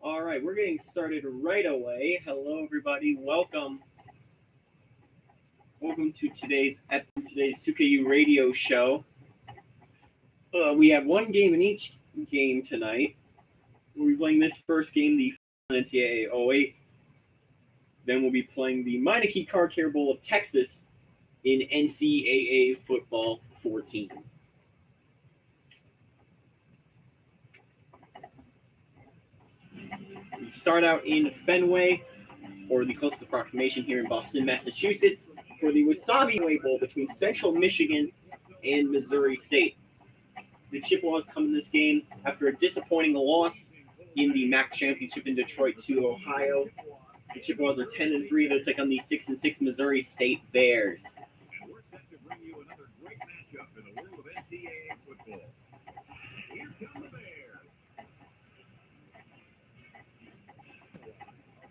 All right, we're getting started right away. Hello, everybody. Welcome to today's 2KU radio show. We have one game in each game tonight. We'll be playing this first game, the NCAA 08. Then we'll be playing the Meineke Car Care Bowl of Texas in NCAA Football 14. We start out in Fenway, or the closest approximation here in Boston, Massachusetts, for the Wasabi Bowl between Central Michigan and Missouri State. The Chippewas come in this game after a disappointing loss in the MAC championship in Detroit to Ohio. The Chippewas are 10-3. They'll take on the 6-6 Missouri State Bears. And we're set to bring you another great matchup in the world of NCAA football. Here come the Bears.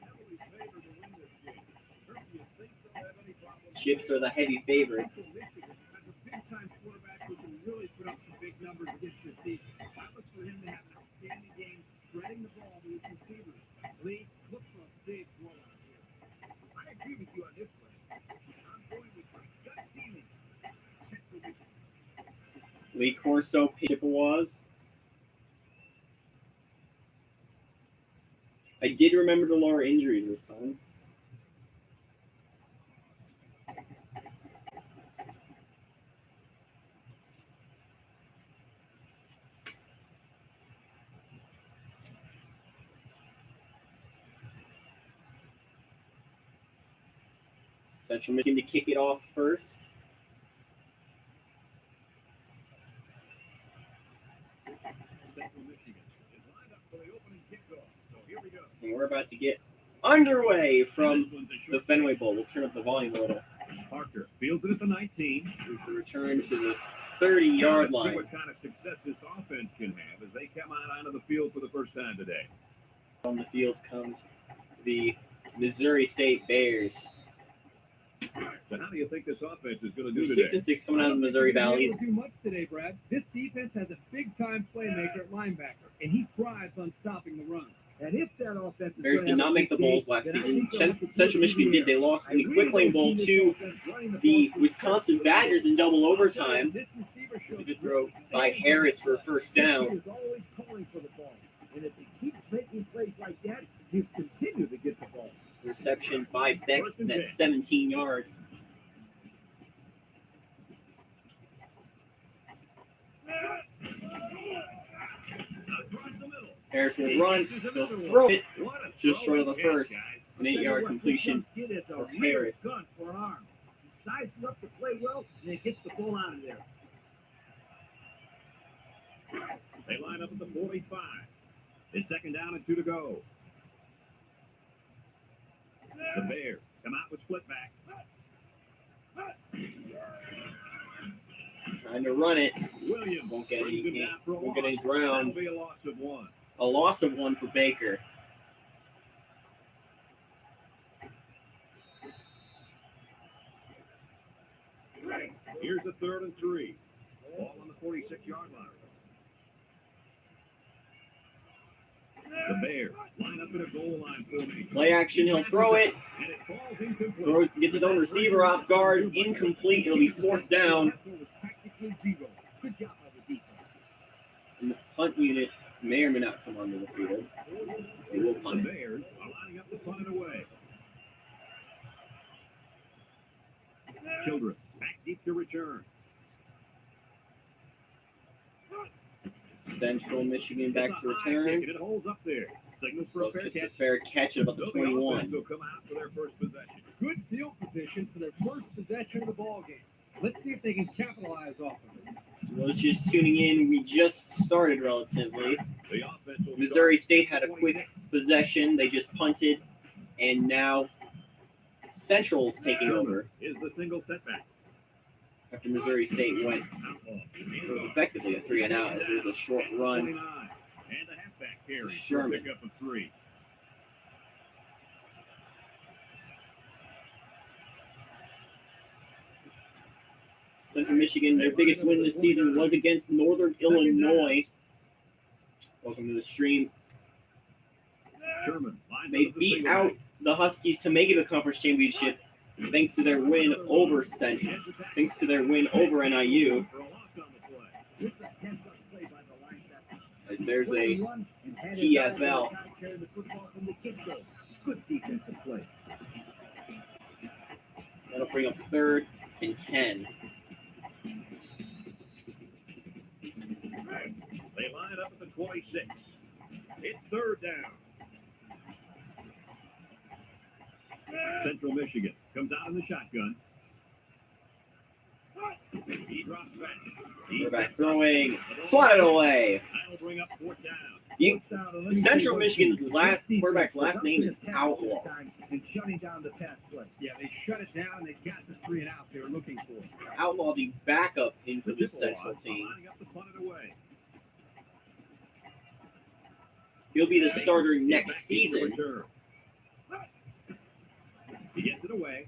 Heavily favored to win this game. Certainly, you think they'll have any problem. Chips are the heavy favorites. Michigan has a big-time quarterback who can really put up some big numbers against this team. I look for him to have an outstanding game, spreading the ball to his receivers. Lee, look for a big blowout here. I agree with you on this one. I'm going with my gut feeling. Central Michigan. Lee Corso, Chippewas. I did remember to lower injuries this time. Central Michigan to kick it off first. Central Michigan is lined up for the opening kickoff. So here we go. And we're about to get underway from the Fenway Bowl. We'll turn up the volume a little. Parker fields it at the 19. Here's the return to the 30-yard See line. what kind of success this offense can have as they come out onto the field for the first time today. On the field comes the Missouri State Bears. So how do you think this offense is going to do They're today? 6-6 coming out of the Missouri Valley. They don't do much today, Brad. This defense has a big-time playmaker at linebacker, and he thrives on stopping the run. And if that offense is Bears gonna did have not a make the big bowls game, last then I season. think they'll have to Central do Michigan did. They lost in the I Quick Lane Bowl really to don't see this offense running the the ball Wisconsin Badgers in double overtime. This receiver It was a shows good throw by Harris for a first down. He is always calling for the ball. And if he keeps making plays like that, he'll continue to get the ball. Reception by Beck, that's 17 yards. Across the middle. Harris will run, He'll he'll throw it What a just short of the throwing first. catch, guys. An 8-yard completion Kid is a for real Harris. gun for an arm. He sizes up to play well, and then gets the ball out of there. They line up at the 45. It's second down and 2 to go. The Bears come out with split back. Trying to run it. Williams Won't get brings him any, down for a won't get any loss. ground. That'll be a loss of 1. A loss of 1 for Baker. Here's the 3rd and 3. Ball on the 46-yard line. The Bears line up in a goal line formation. Play action, he'll throw it. And it falls incomplete. Throws, gets his own receiver off guard. Incomplete. It'll be 4th down. Practically zero. Good job by the defense. And the punt unit may or may not come onto the field. They will The punt it. Bears are lining up to punt it away. Children back deep to return. Central Michigan back to It's a high kick, return. and it holds up there. Signals for a fair catch. Fair catch at about the So the offense 21. will come out for their first possession. Good field position for their first possession of the ball game. Let's see if they can capitalize off of it. Those just tuning in, we just started relatively. The offense will Missouri start State had a quick possession. They just punted, and now Central's taking over is the single setback. after Missouri State went. Outlaw. It was effectively a 3-and-out. It was a short run. 29. And the halfback carry. Sherman. Pick up a 3. Central Michigan, their biggest win this season was against Northern Illinois. Welcome to the stream. Sherman lines They up the beat single out back. the Huskies to make it to the conference championship thanks to their win over Central, thanks to their win over NIU. For a loss on the play. It's a hands-up play by the linebacker. As there's a One and had his TFL. eyes on the guy carrying the football from the get-go. Good defensive play. that'll bring up 3rd and 10. They line up at the 26. It's 3rd down. Central Michigan comes out in the shotgun. He drops back. Quarterback throwing, swatted away. That'll bring up 4th down. You, First down, and let me Central tell you one Michigan's thing. last This quarterback's defense last name is was Outlaw. and shutting down the pass play. Yeah, they shut it down. They got the 3 and out they were looking for. Outlaw the backup into the Chippewa Central team. lining up to punt it away. He'll be the starter Baker next gets back into season. return. He gets it away.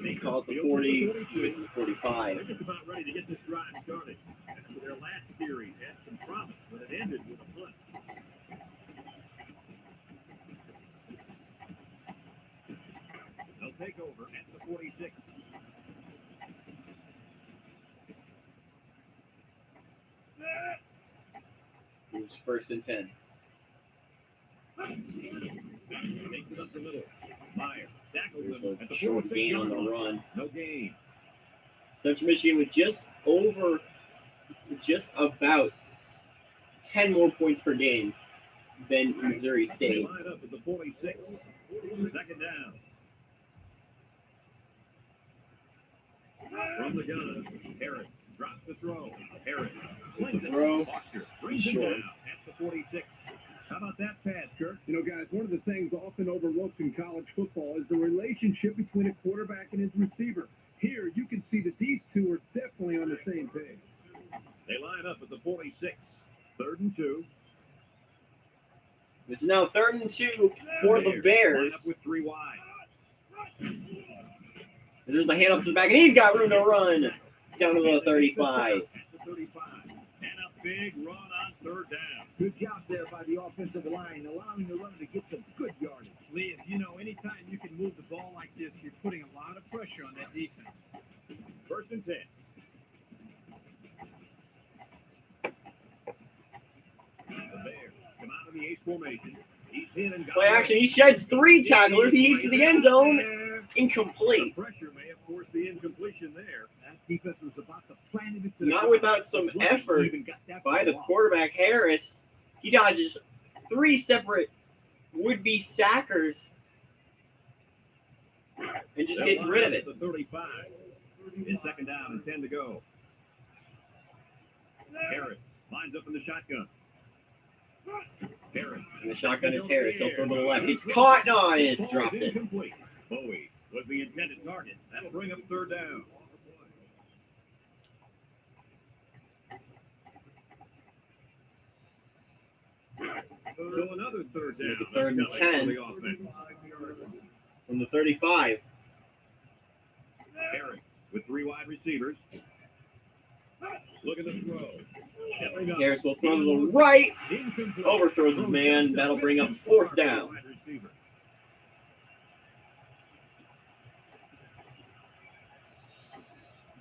They call it the 40 with the 45. They're just about ready to get this drive started. After their last series had some promise, but it ended with a punt. They'll take over at the 46. It was 1st and 10. Takes it up the middle. Meyer tackles There's him at a the short 46 gain on yard the line. run. No gain. Central Michigan with just about 10 more points per game than Missouri They State. line up at the 46. 2nd down. From the gun, Harris drops the throw. Harris slings it. Throw. Foster brings him Short. down at the 46. How about that pass, Kirk? You know, guys, one of the things often overlooked in college football is the relationship between a quarterback and his receiver. Here, you can see that these two are definitely on the same page. They line up at the 46. 3rd and 2. This is now 3rd and 2 for the Bears. Line up with 3 wide. And there's the handoff to the back, and he's got room to run down to the 35. At the 35. And a big run on 3rd down. Good job there by the offensive line, allowing the runner to get some good yardage. Lee, as you know, anytime you can move the ball like this, you're putting a lot of pressure on that defense. 1st and 10. The Bears come out of the ace formation. He's hit and got Play away. action, he sheds 3 tacklers, he heaves to the end zone, The incomplete. pressure may have forced the incompletion there. That defense was about to plant it into the Not ground. without some Wasn't effort even got that by the far off. quarterback, Harris. He dodges 3 separate would-be sackers and just They'll gets line rid up of at it. The 35. It's 2nd down and 10 to go. Harris lines up in the shotgun. Harris. And the shotgun is Harris, he'll throw to the left. It's caught, no, it Ball dropped is it. incomplete. Bowie was the intended target. That'll bring up 3rd down. So another 3rd down. Make it 3rd and That's coming 10. for the offense. From the 35. Harris with 3 wide receivers. Look at the throw. Stepping up. Harris will throw to the right, Incomplete. overthrows his man. That'll bring up 4th down. Wide receiver.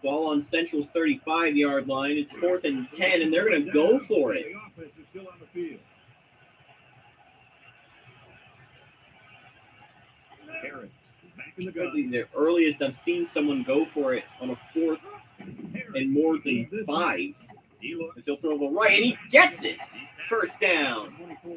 Ball on Central's 35-yard line. It's 4th and 10, and they're going to go for it. The offense is still on the field. Harris is back in the gun. Probably the earliest I've seen someone go for it on a 4th and more than 5. He looks. As he'll throw to the right, and he gets it. 1st down. 24.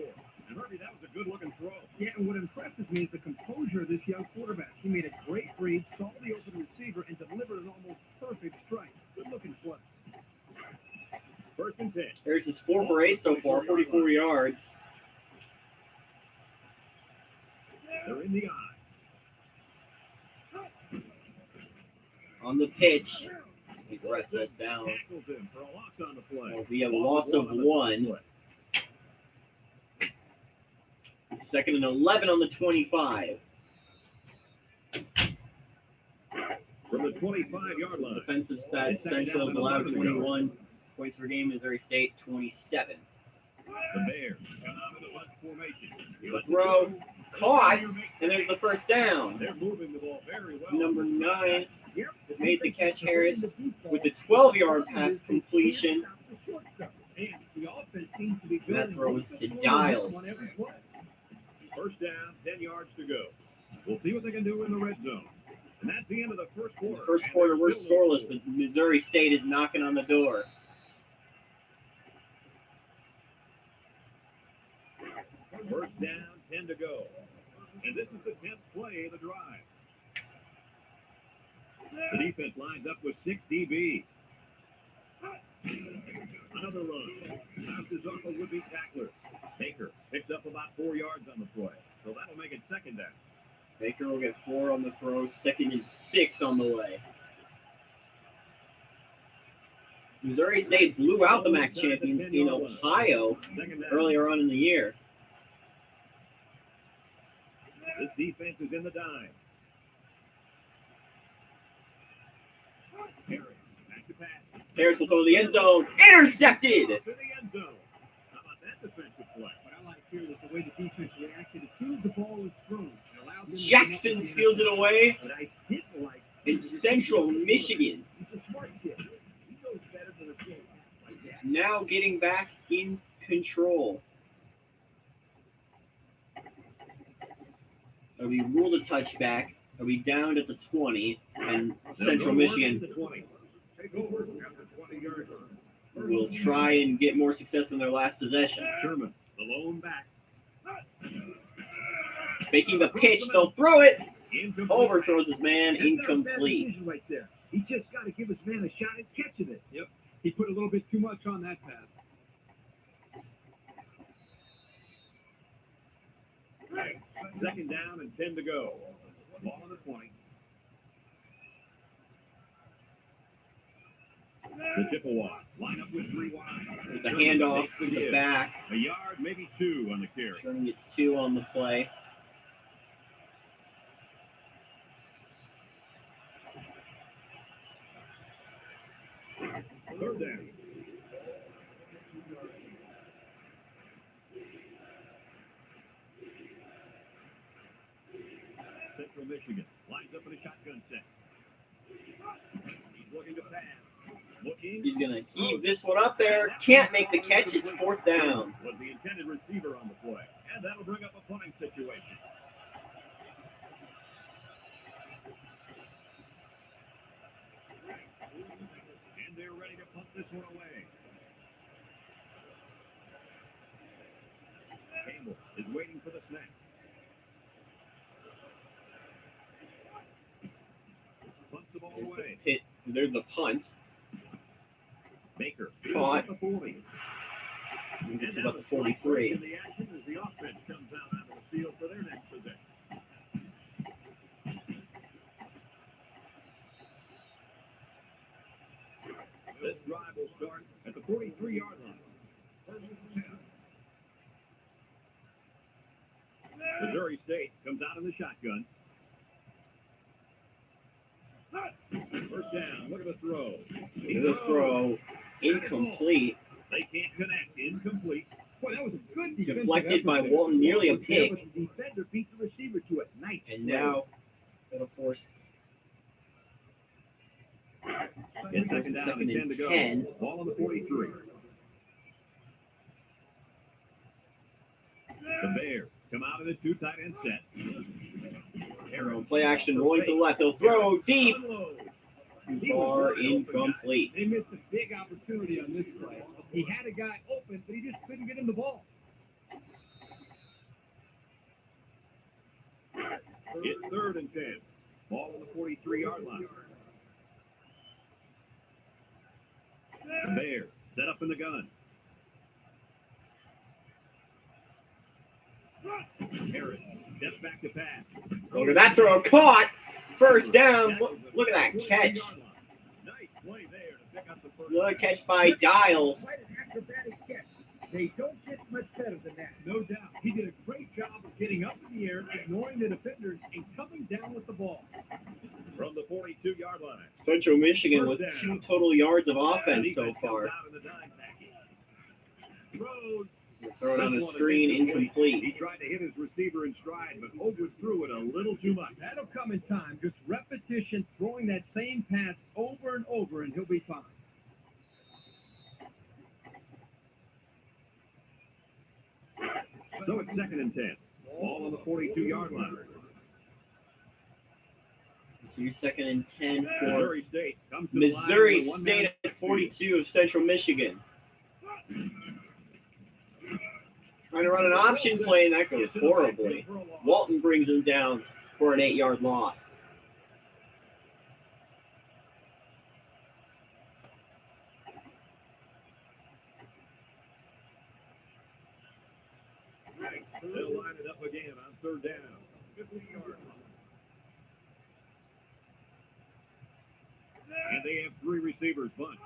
And Herbie, that was a good-looking throw. Yeah, and what impresses me is the composure of this young quarterback. He made a great read, saw the open receiver, and delivered an almost perfect strike. Good-looking play. 1st and 10. Harris is 4 for 8 so far, 44 yards. They're in the eye. On the pitch, he wrestles down. Tackles him for a loss on the play. Will be a loss of 1. 2nd and 11 on the 25. From the 25-yard line. Defensive stats, Central has allowed 21 points per game. Missouri State, 27. The Bears come out of the bunch formation. The throw caught, and there's the first down. They're moving the ball very well. Number 9 made the catch, Harris, with the 12-yard pass completion. And the offense seems to be And that building throw was most to of the Dials. on every play. First down, 10 yards to go. We'll see what they can do in the red zone. And that's the end of the first quarter. The first quarter, we're scoreless, but Missouri State is knocking on the door. First down, 10 to go. And this is the 10th play of the drive. The defense lines up with 6 DB. Another run. Bounces off a would-be tackler. Baker picks up about 4 yards on the play. So that'll make it second down. Baker will get 4 on the throw, 2nd and 6 on the way. Missouri State blew out the MAC champions in Ohio Second down. earlier on in the year. This defense is in the dime. Harris, back to pass. Harris will throw to the end zone. Intercepted! To the end zone. How about that defensive play? What I like here is the way the defense reacted as soon as the ball was thrown. It allowed them to Jackson come up with the steals it away. But I didn't like In Central Michigan, He's a smart kid. He knows better than a kid like that. now getting back in control. Are we ruled a touchback? Are we down at the 20? And Central Michigan Take over after 20 yards. will try and get more success than their last possession. Sherman, the lone back. Making the pitch, they'll throw it. Incomplete. Overthrows his man, That's not a bad incomplete. decision right there. He just got to give his man a shot at catching it. Yep. He put a little bit too much on that pass. Second down and 10 to go. Ball on the 20. The Chippewa line up with 3 wide. There's a handoff to the back. A yard, maybe 2 on the carry. Sherman gets 2 on the play. Third down. Central Michigan lines up in a shotgun set. He's looking to pass. Looking. He's going to heave this one up there. Can't make the catch. It's 4th down. Was the intended receiver on the play. And that'll bring up a punting situation. And they're ready to punt this one away. Campbell is waiting for the snap. Punts the ball There's the away. pit. There's the punt. Baker. Caught. The 40. And gets about the 43. In the action as the offense comes out onto the field for their next possession. This drive will start at the 43-yard line. Missouri State comes out in the shotgun. First down. Look at the throw. This throw incomplete. They can't connect. Incomplete. Boy, that was a good defensive Deflected by effort. Walton, nearly a There pick. was the defender beat the receiver to it. Nice. And play. now it'll force It's second down and 10 to go. 10. Ball on the 43. The Bears come out in a 2 tight end set. Arrow play action rolling to the left. He'll throw deep. Unload. Too far, incomplete. They missed a big opportunity on this play. He had a guy open, but he just couldn't get him the ball. It's 3rd and 10. Ball on the 43-yard line. The Bears set up in the gun. Harris steps back to pass. Look at that throw. Caught. First down. Look at that catch. Nice play there to pick up the first. Another catch by Dials. Quite an acrobatic catch. They don't get much better than that. No doubt. He did a great job of getting up in the air, ignoring the defenders, and coming down with the ball. From the 42-yard line. Central Michigan with 2 total yards of offense so Defense comes far. out in the dime package. Throws Throw it on the screen, He incomplete. tried to hit his receiver in stride, but overthrew it a little too much. That'll come in time. Just repetition, throwing that same pass over and over, and he'll be fine. So it's 2nd and 10. Ball on the 42-yard line. So your 2nd and 10 for Missouri State comes to the line Missouri with a one-man State at 42 of Central Michigan. Trying to run an option play, and that goes horribly. Walton brings him down for an 8-yard loss. They'll line it up again on 3rd down. 50-yard line. And they have 3 receivers bunched.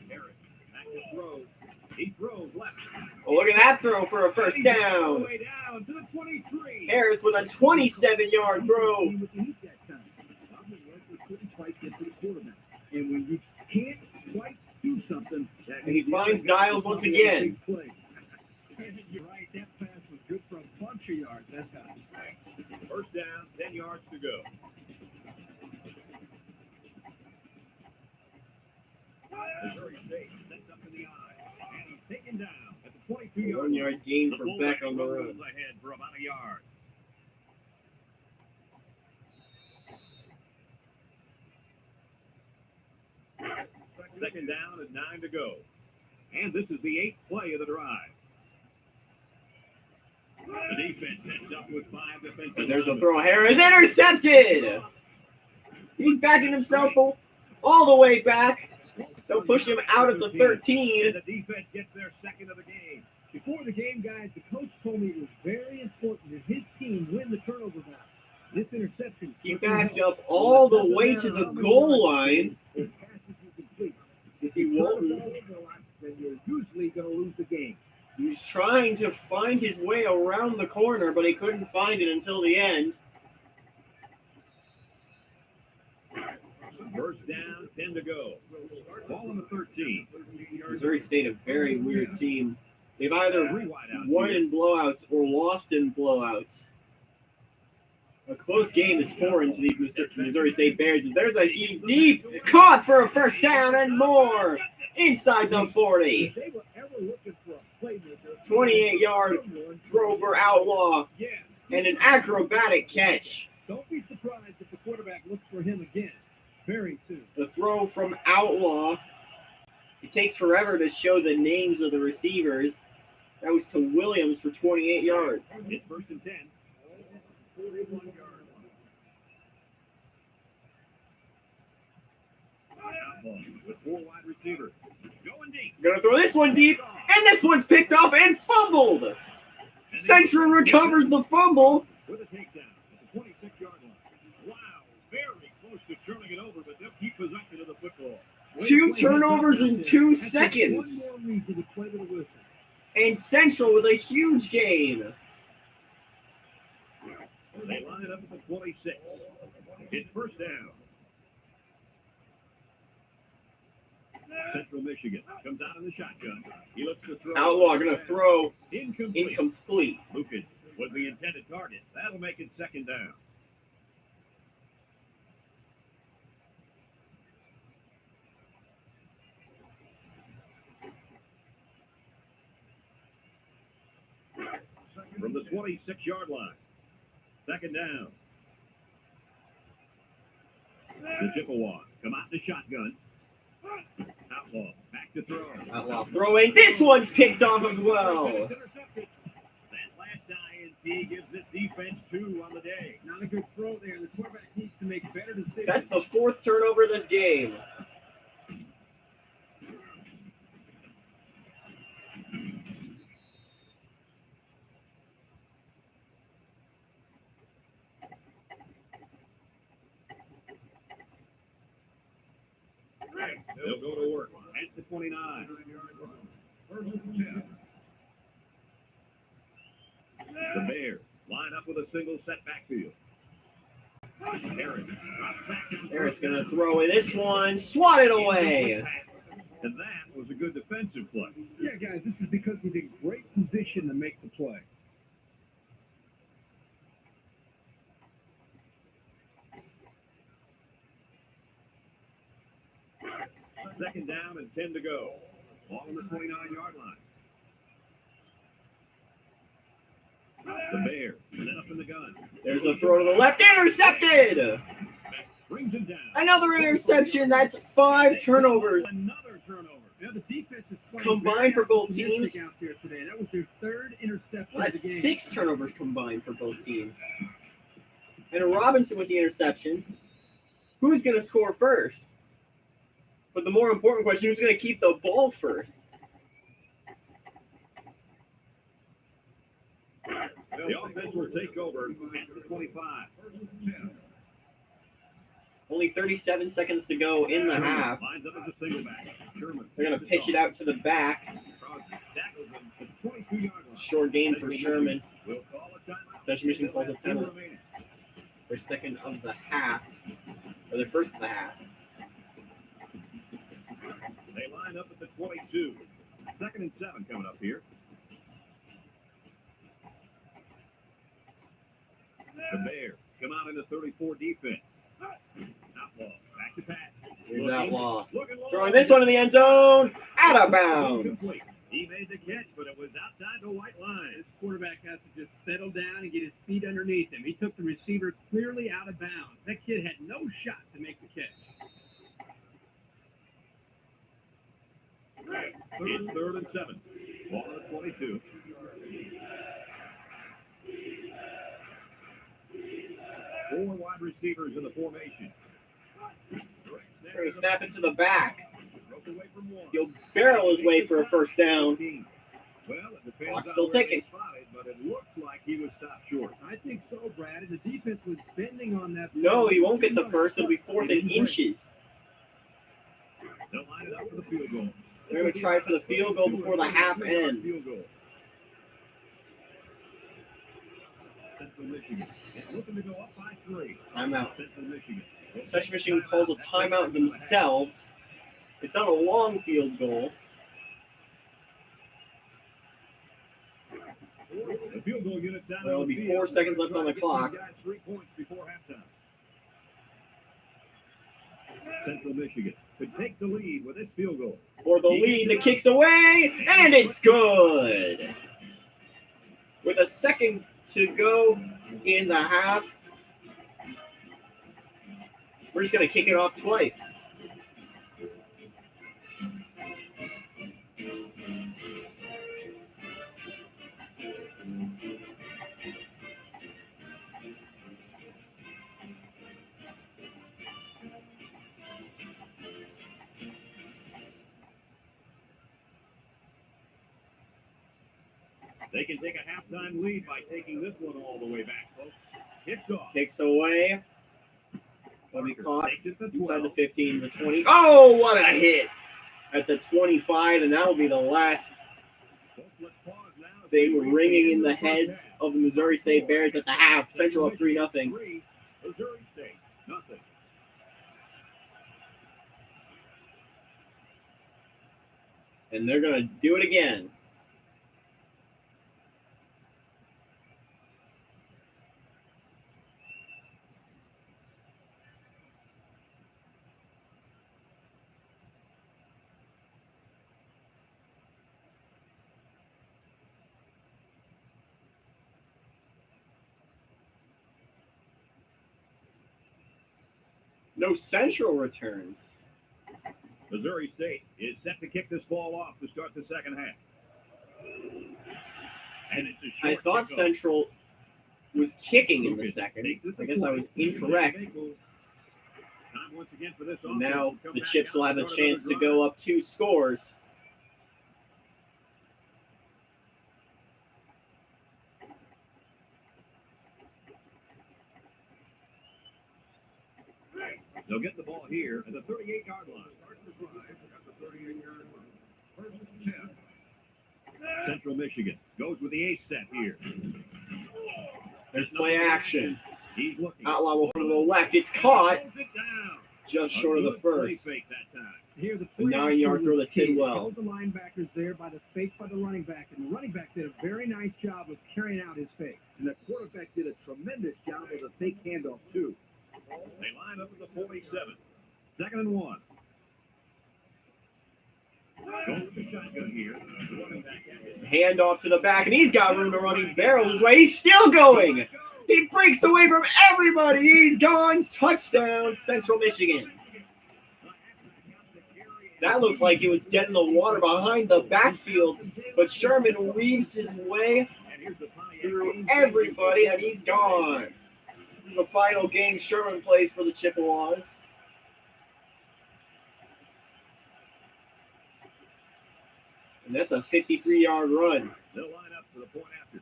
Harris back to throw. He throws left. Oh, look at that throw for a first down. All the way down to the 23. Harris with a 27-yard throw. He was eat that time. Bobby Leslie couldn't quite get to the quarterback. And when you can't quite do something, that And he finds Giles once again. Play. You're right. That pass was good for a bunch of yards that time. 1st down, 10 yards to go. Missouri State sets up in the eye. And he's taken down at the 22-yard line. 1-yard gain The for fullback Beck on the runs run. ahead for about a yard. Second down and 9 to go. And this is the 8th play of the drive. The defense sets up with 5 defensive And there's a linemen. throw. Harris intercepted. He's backing himself all the way back. They'll push him out at the And 13. the defense gets their 2nd of the game. Before the game, guys, the coach told me it was very important that his team win the turnover battle. This interception. He backed up all the way to the goal line. It passes you complete. You see Turn the Walton. ball over a lot, then you're usually going to lose the game. He was trying to find his way around the corner, but he couldn't find it until the end. 1st down, 10 to go. Ball on the 13. Missouri State, a very weird team. They've either 3 wide out won here. in blowouts or lost in blowouts. A close game is foreign to these Missouri State Bears. There's a deep caught for a first down and more inside the 40. If they were ever looking for a playmaker, 28-yard throw for Outlaw Yeah. and an acrobatic catch. Don't be surprised if the quarterback looks for him again very soon. The throw from Outlaw. It takes forever to show the names of the receivers. That was to Williams for 28 yards. It's 1st and 10. 41-yard line. Outlaw with 4 wide receivers. Going deep. Gonna throw this one deep, and this one's picked off and fumbled. And they- Central recovers the fumble. with a takedown at the 26-yard line. Wow, very close to turning it over, but they'll keep possession of the football. 2 turnovers in 2 That's just seconds. one more reason to play with a whistle. And Central with a huge gain. They line it up at the 26. It's 1st down. Central Michigan comes out in the shotgun. He looks to throw. Outlaw gonna throw Incomplete. incomplete. Lucas was the intended target. That'll make it 2nd down. From the 26-yard line. 2nd down. The Chippewa come out in the shotgun. Outlaw back to throw. Outlaw throwing. This one's picked off as well. Intercepted. That last INT gives this defense 2 on the day. Not a good throw there. The quarterback needs to make better decisions. That's the 4th turnover of this game. They'll go to work at the 29. The Bears line up with a single set backfield. Harris drops back. Harris gonna throw in this one. Swat it away. And that was a good defensive play. Yeah, guys, this is because he's in great position to make the play. Second down and 10 to go. Ball on the 29-yard line. The Bears set up in the gun. There's a throw to the left, intercepted! Brings him down. Another interception. That's 5 turnovers. Another turnover. Now the defense is playing Combined for both very teams. optimistic out there today. That was their third interception of That's the game. 6 turnovers combined for both teams. And Robinson with the interception. Who's going to score first? But the more important question, who's going to keep the ball first? The offense will take over at the 25. Only 37 seconds to go in the half. Lines up as a single back. Sherman. They're going to pitch it out to the back. Crosby tackles him at the 22-yard line. Short gain for Sherman. We'll call a timeout. Central Michigan calls a timeout. Remaining. Their second of the half. Or their first of the half. They line up at the 22. Second and 7 coming up here. The Bears come out in the 34 defense. Outlaw, back to pass. Here's Outlaw. Looking long. Throwing this one in the end zone. Out of bounds. Incomplete. He made the catch, but it was outside the white line. This quarterback has to just settle down and get his feet underneath him. He took the receiver clearly out of bounds. That kid had no shot to make the catch. It's 3rd and 7. Ball at 22. Four wide receivers in the formation. They're going to snap it to the back. Broke away from one. He'll barrel his way for a first down. Well, it depends Clock's on still where ticking. they spotted, but it looks like he was stopped short. I think so, Brad. And the defense was bending on that. No, he won't get the first. It'll be 4th and inches. They'll line it up for the field goal. They're going to try for the field goal before the half ends. Field goal. Central Michigan is looking to go up by 3. Timeout. Central Michigan. Central Michigan calls a timeout themselves. It's not a long field goal. The field goal unit's out. There'll be 4 seconds left on the clock. 3 points before halftime. Central Michigan could take the lead with this field goal. For the lead, the kick's away, and it's good. With a second to go in the half, we're just going to kick it off twice. They can take a halftime lead by taking this one all the way back, folks. Kicks off. Kicks away. Will be caught Takes it to inside 12. the 15, the 20. Oh, what a hit at the 25, and that will be the last Folks, let's pause now. thing ringing in the heads of the Missouri State Bears at the half. Central up 3-0. 3, Missouri State, nothing. And they're going to do it again. No Central returns. Missouri State is set to kick this ball off to start the second half. And it's a I short thought kickoff. Central was kicking in the Lucas second. takes it to I guess I was 20. incorrect. Time once again for this offense Now to come the back Chips out will have and a start chance another to go up 2 scores. drive. They'll get the ball here at the 38-yard line. Start the drive at the 38-yard line. First and 10. Central Michigan goes with the ace set here. There's play action. He's looking. Outlaw will to the left. It's caught Pulls it down. just A short of the good play first. fake that time. Here, the A 9-yard throw to Tidwell. Held the linebackers there by the fake by the running back, and the running back did a very nice job of carrying out his fake. And the quarterback did a tremendous job with a fake handoff, too. They line up at the 47. 2nd and 1. Going with the shotgun here. The running back has it. Handoff to the back, and he's got room to run. He barrels his way. He's still going. He breaks away from everybody. He's gone. Touchdown, Central Michigan. That looked like it was dead in the water behind the backfield, but Sherman weaves his way through everybody, and he's gone. This is the final game Sherman plays for the Chippewas. And that's a 53-yard run. They'll line up for the point after.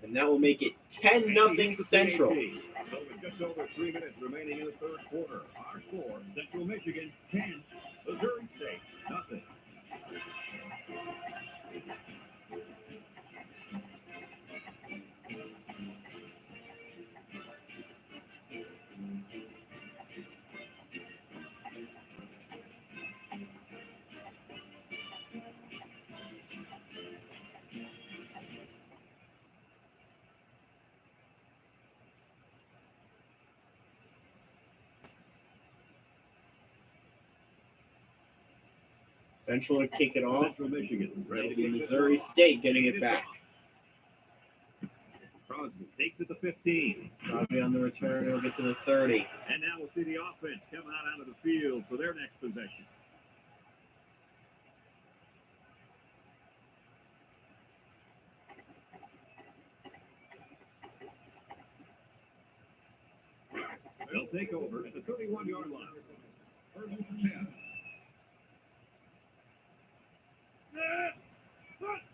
And that will make it 10-0 Central. So with just over 3 minutes remaining in the third quarter, our score, Central Michigan 10, Missouri State nothing. Central to kick it off. Central Michigan ready It'll to be kick this Missouri off. State getting it back. Crosby takes it to 15. Crosby on the return. It'll get to the 30. And now we'll see the offense coming out of the field for their next possession. They'll take over at the 31-yard line. First and 10.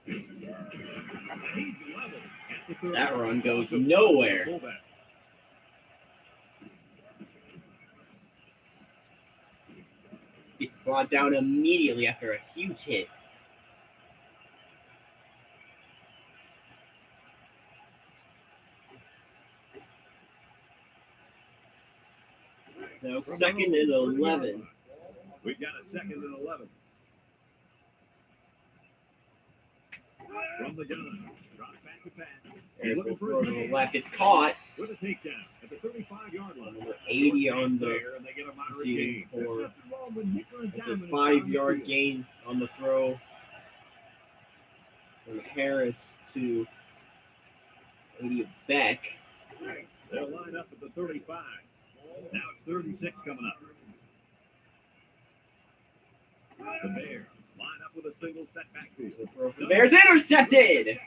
He's level at the 30. That run goes nowhere. Fullback. It's brought down immediately after a huge hit. Now 2nd and 11. We've got a 2nd and 11. From the gun. Drop back to pass. There's the throw to the left. It's caught. With a takedown at the 35-yard line. Number 80 on the There, and they get a moderate receiving gain. for. Nothing wrong with nickel and It's diming a it 5-yard down the field. gain on the throw from Harris to Eddie Beck. They'll line up at the 35. Now it's 36 coming up. The Bears line up with a single set backfield. The Bears intercepted.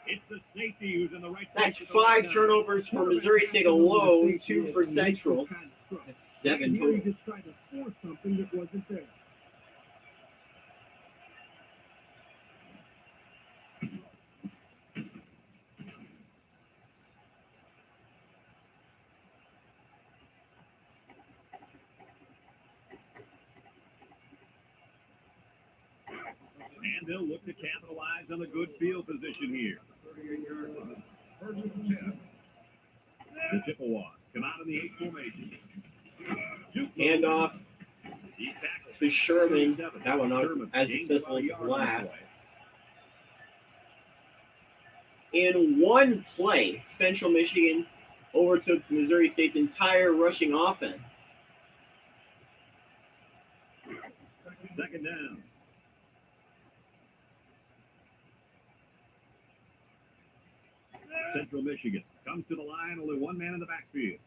It's the safety who's in the right That's place at the right 5 time. turnovers for Missouri State alone, 2 for Central. That's 7 Here he total. just tried to force something that wasn't there. And they'll look to capitalize on the good field position here. 38-yard line. First and 10. The Chippewas come out in the 8 formation. Handoff He's tackled. to Sherman. That one not Sherman as gains successful about as a his yard on the last. play. In one play, Central Michigan overtook Missouri State's entire rushing offense. Second down. Central Michigan comes to the line, only one man in the backfield.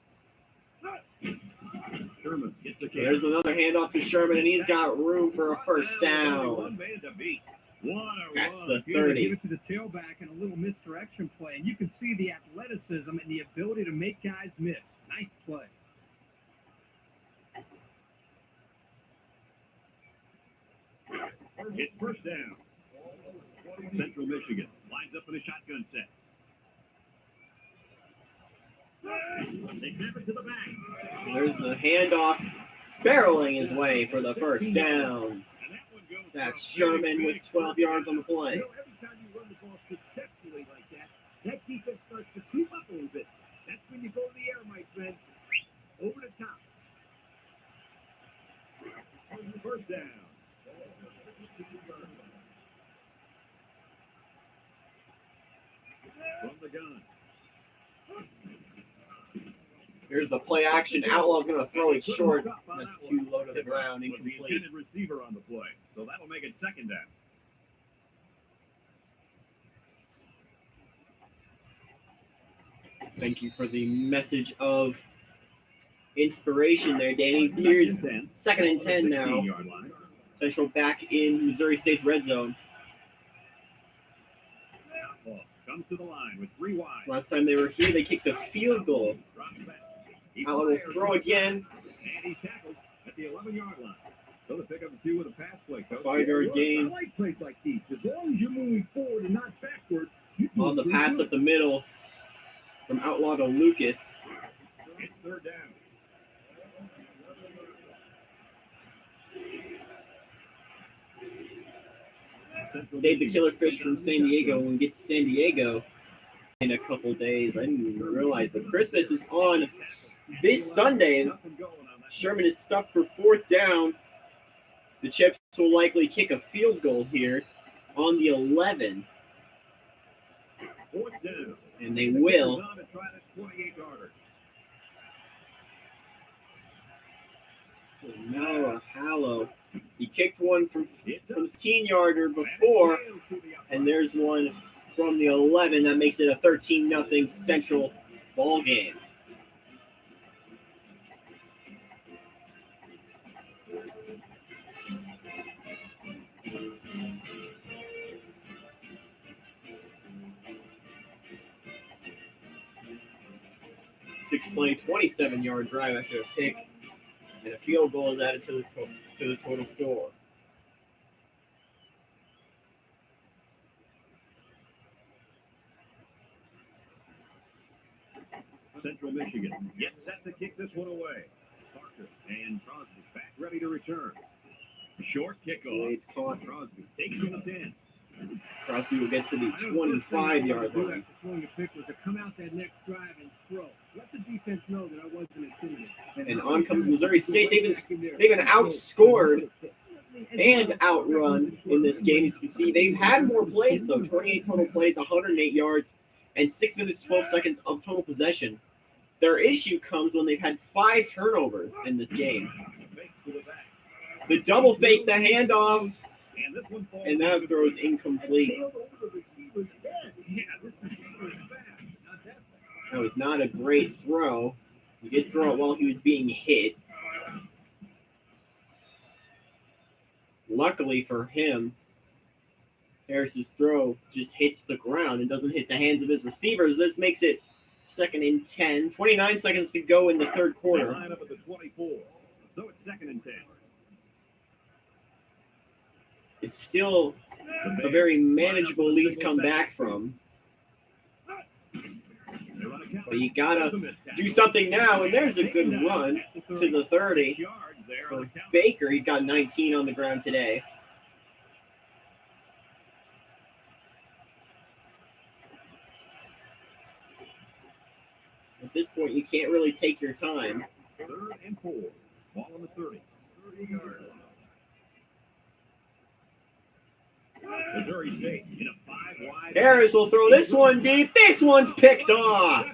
Sherman gets the kick. There's another handoff to Sherman, and he's got room for a first Only down. one man to beat. What a That's run. the Here they 30. give it to the tailback and a little misdirection play. And you can see the athleticism and the ability to make guys miss. Nice play. It's first down. Central Michigan lines up in a shotgun set. They snap it to the back. There's the handoff, barreling his way for the first down. And that one goes That's for a big, Sherman with big 12 yards on the play. You know, every time you run the ball successfully like that, when you go to the air, my friend. Over the top. First down. From the gun. Here's the play action. Outlaw's going to throw it short. Tough on That's that too one. low to the ground. With the Incomplete. intended receiver on the play, so that'll make it second down. Thank you for the message of inspiration there, Danny. Here's second and 10 now. 16-yard line. Central back in Missouri State's red zone. Outlaw comes to the line with 3 wide. Last time they were here, they kicked a field goal. Drops back. He Outlaw will fires. throw again. And he's tackled at the 11-yard line. So to pick up a few with a pass play, coach. 5-yard I gain like plays like these. As long as you're moving forward and not backward, you do on the pretty pass good. up the middle from Outlaw to Lucas. It's third down. Save the killer fish from San Diego when we get to San Diego in a couple days. I didn't even realize that Christmas is on this Sunday, and Nothing going on that. Sherman is stuck for fourth down. The Chips will likely kick a field goal here on the 11, Fourth down. and they will. On to try this 28-yarder. Noah Hallow. He kicked one from It's the up. 10-yarder before, and there's one from the 11 that makes it a 13-0 Central ball game. Six-play, 27-yard drive after a pick, and a field goal is added to the total score. Central Michigan gets set to kick this one away. Parker and Crosby back ready to return. Short kickoff. Wade's caught. Crosby takes to the 10. Crosby will get to the I know the first thing I wanted 25-yard to do line. after throwing a pick was to come out that next drive and throw. Let the defense know that I wasn't intimidated. And on comes Missouri State. They've been outscored and outrun in this game. As you can see, they've had more plays, though. 28 total plays, 108 yards, and 6 minutes, 12 seconds of total possession. Their issue comes when they've had 5 turnovers in this game. Fake to the back. The double fake, the handoff, And this one falls and that throws incomplete. Sailed over the receiver's head. Yeah, this receiver is fast. Not that fast. That was not a great throw. He did throw it while he was being hit. Luckily for him, Harris's throw just hits the ground and doesn't hit the hands of his receivers. This makes it second and 10. 29 seconds to go in the third They quarter. line up at the 24. So it's second and 10. It's still The a very manageable lead to come back from. They run a counter. But you gotta There's a missed tackle. do something now, and there's a good run to the 30 yards there for on the counter. Baker. He's got 19 on the ground today. At this point, you can't really take your time. Third and 4. Ball on the 30. 30-yard line. Missouri State in a 5-wide. Harris will throw this one deep. This one's picked off.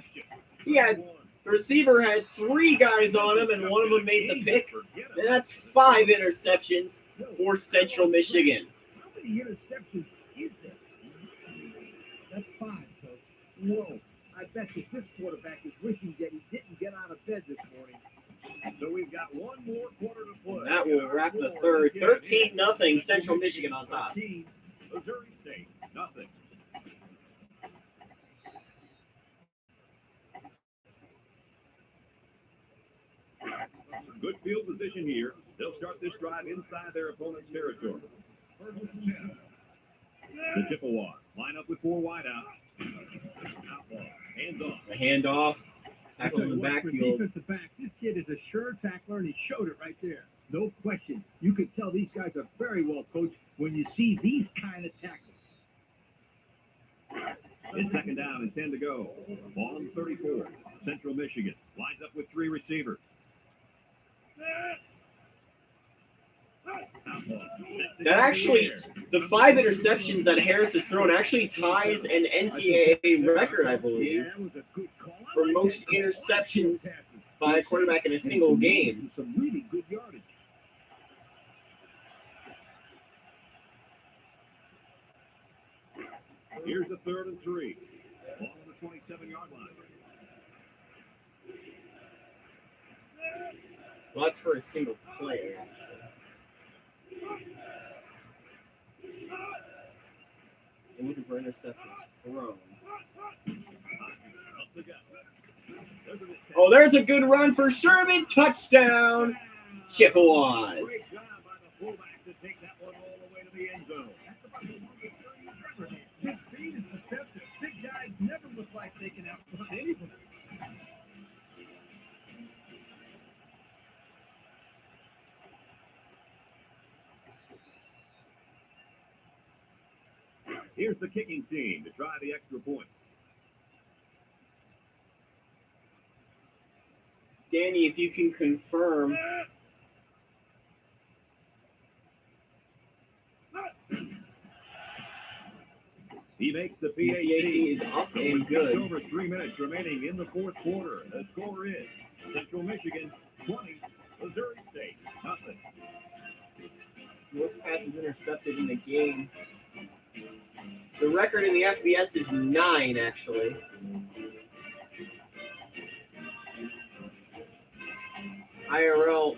He had the receiver had 3 guys on him, and one of them made the pick. And that's 5 interceptions for Central Michigan. How many interceptions is there? That's 5, Coach. Whoa. I bet that this quarterback is wishing that he didn't get out of bed this morning. So we've got one more quarter to play. And that will wrap the third. 13-0 Central Michigan on top. 13, Missouri State, nothing. Good field position here. They'll start this drive inside their opponent's territory. The Chippewa line up with 4 wide out. Outlaw, hands off. The handoff, tackle in the For a backfield. defensive back, this kid is a sure tackler, and he showed it right there. No question. You can tell these guys are very well coached when you see these kind of tackles. It's second down and 10 to go. Ball on 34. Central Michigan lines up with 3 receivers. That actually, the 5 interceptions that Harris has thrown actually ties an NCAA record, I believe, That was a good call. for most interceptions by a quarterback in a single game. Some really good yardage. Here's the 3rd and 3. Ball on the 27-yard line. Well, that's for a single player. I'm looking for interceptions thrown. Up the gut. Oh, there's a good run for Sherman. Touchdown, Chippewas. Great job by the fullback to take that one all the way to the end zone. His speed is deceptive. Big guys never look like they can outrun anybody. Here's the kicking team to try the extra point. Danny, if you can confirm. He makes the PAT PAT. is up So and with just good. over 3 minutes remaining in the 4th quarter. The score is Central Michigan 20, Missouri State nothing. Most passes intercepted in the game. The record in the FBS is 9, actually. IRL,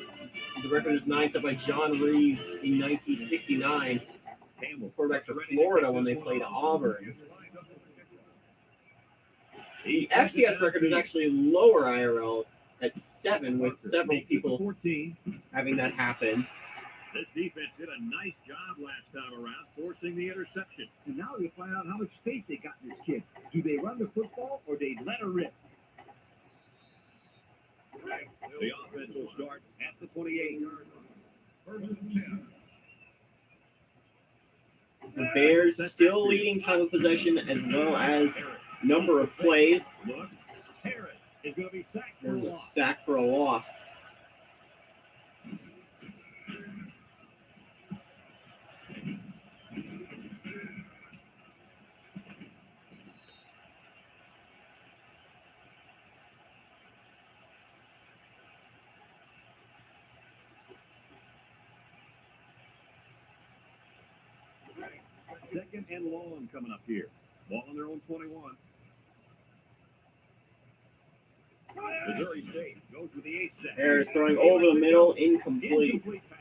the record is 9, set by John Reeves in 1969. Campbell Quarterback for Florida when they played Auburn. The FCS record is actually lower IRL at 7, with several people 14. having that happen. This defense did a nice job last time around, forcing the interception. And now you find out how much faith they got in this kid. Do they run the football or they let her rip? The offense will start at the 28-yard line. The Bears still leading time of possession as well as number of plays. Look, Harris is going to be sacked for a There's a loss. sack for a loss. Second and long coming up here. Ball on their own 21. Missouri State goes with the 8th set. Harris throwing over the middle, incomplete. Incomplete pass.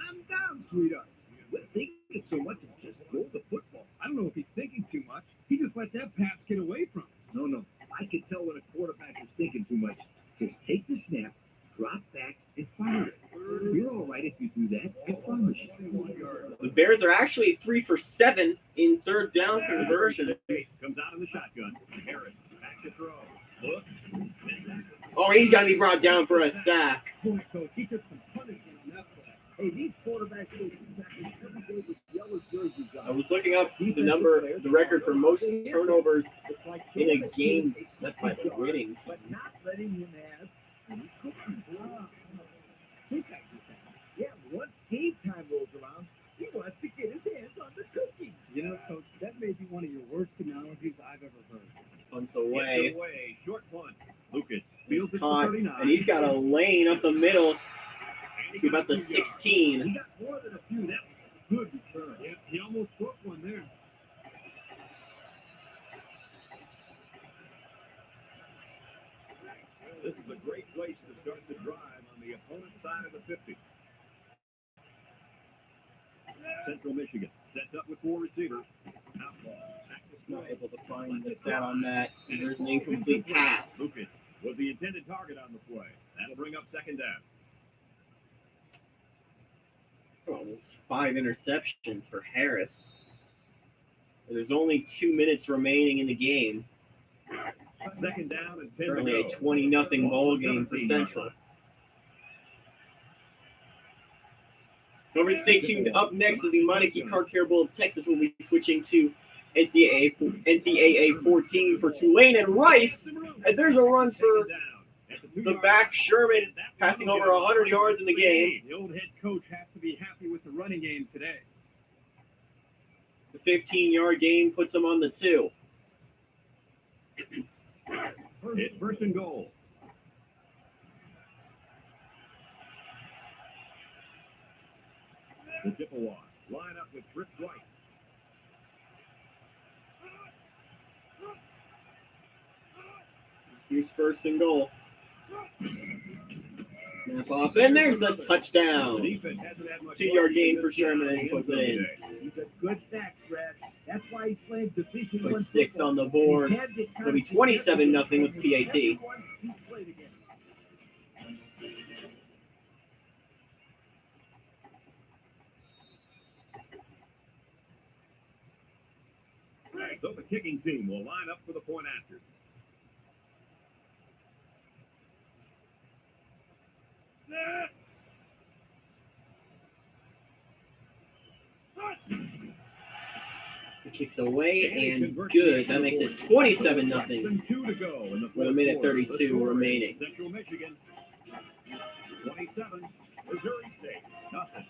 Calm down, sweetheart. We're thinking so much of just throw the football. I don't know if he's thinking too much. He just let that pass get away from him. No. I can tell when a quarterback is thinking too much. Just take the snap, drop back, and fire it. You're all right if you do that. I promise you. The Bears are actually 3 for 7 in third down conversion. Comes out in the shotgun. Harris back to throw. Look. Oh, he's got to be brought down for a sack. Boy, coach, he took some punishment on that play. Hey, these quarterbacks go tackles every day with yellow jerseys I on. was looking up the record for most turnovers It's like in a game left by the winning. but not letting him have any cookies. Think I do that. Yeah, once game time rolls around, he wants to get his hands on the cookies. You know, coach, that may be one of your worst analogies I've ever heard. Punts Gets away, away. Short punt. Lucas fields it caught, for 39. and he's got a lane up the middle And he to got about the 2 yards. 16. He got more than a few. That was a good return. Yeah, he almost broke one there. This is a great place to start the drive on the opponent's side of the 50. Central Michigan sets up with 4 receivers. Outlaw. Back to Not throw. able to find the stat on that. And there's an incomplete pass. Lucas was the intended target on the play. That'll bring up second down. Oh, there's 5 interceptions for Harris. There's only 2 minutes remaining in the game. Second down and 10 to Currently go. a 20-0 ball game for 17 Central. Don't forget to stay tuned. Up next is the Meineke Car Care Bowl of Texas. We'll be switching to NCAA 14 for Tulane and Rice. As there's a run for the back, Sherman passing over 100 yards in the game. The old head coach has to be happy with the running game today. The 15-yard gain puts him on the 2. It's first and goal. The Chippewas line up with Tripp White. Here's first and goal. Snap off, and there's the touchdown. 2-yard gain for Sherman, and he puts it in. He's a good back, Brad. That's why he's playing Division Put I 6 football. on the board. It'll be 27-0 with PAT. He's played again. So the kicking team will line up for the point after. He kicks away and good. That makes it 27-0 Less 2 to go in the with a minute 32 The score is remaining. Central Michigan 27, Missouri State nothing.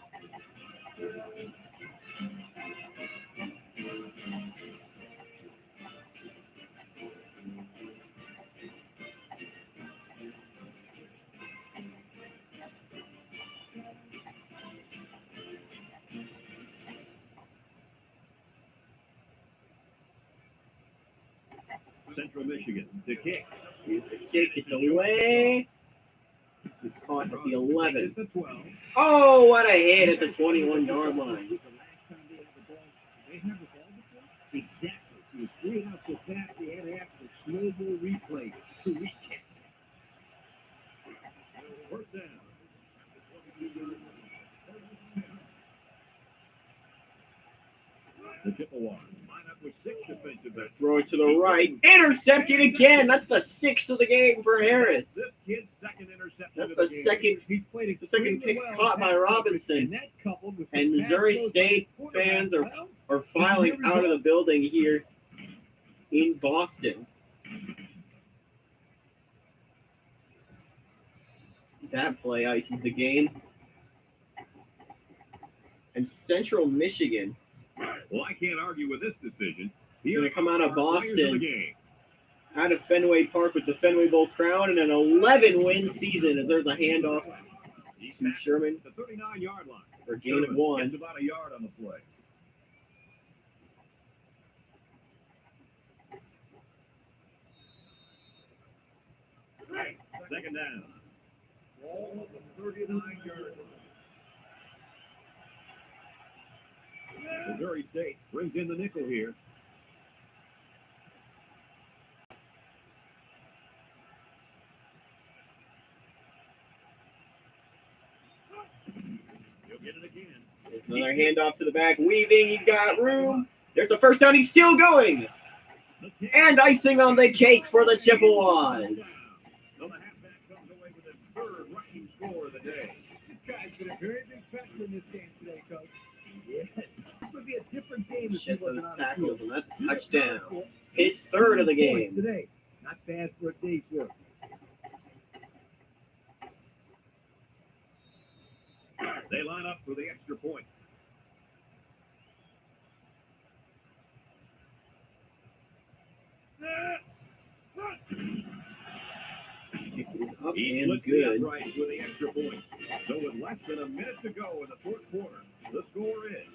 Central Michigan to kick. Here's the kick. It's away. He's caught at the 11. It's the 12. Oh, what a hit at the 21-yard line. The last time they had the ball, they have the ball before? Exactly. He was 3 out so fast they had to ask for snowball replay to recap. First down. The Chippewas line up with 6 defensive backs. Throw it to the right. Intercepted again. That's the 6th of the game for Harris. This kid's second interception. That's of the game. second He's played The second extremely kick well caught by in that Robinson. and that coupled with And the Missouri fast throws State by his quarterback, fans well, are filing out of the building here in Boston. That play ices the game. And Central Michigan Well, I can't argue with this decision. is going to come out of Players of the Boston game. out of Fenway Park with the Fenway Bowl crown and an 11-win season as there's a handoff He's to back Sherman at the 39-yard line. for a gain of 1. Gets about a yard on the play. Second down. Ball at the 39-yard line. Missouri State brings in the nickel here. He'll get it again. There's another handoff to the back. Weaving. He's got room. There's a first down. He's still going. And icing on the cake for the Chippewas. So the halfback comes away with his third rushing score of the day. This guy's been a very big factor in this game today, Coach. Yes. This would be a different game if he Shit those wasn't on the tackles, field. and that's a touchdown. His third of the game. Today. Not bad for a day's work. They line up for the extra point. Kick is up He and splits the good. upright with the extra point. So with less than a minute to go in the fourth quarter, the score is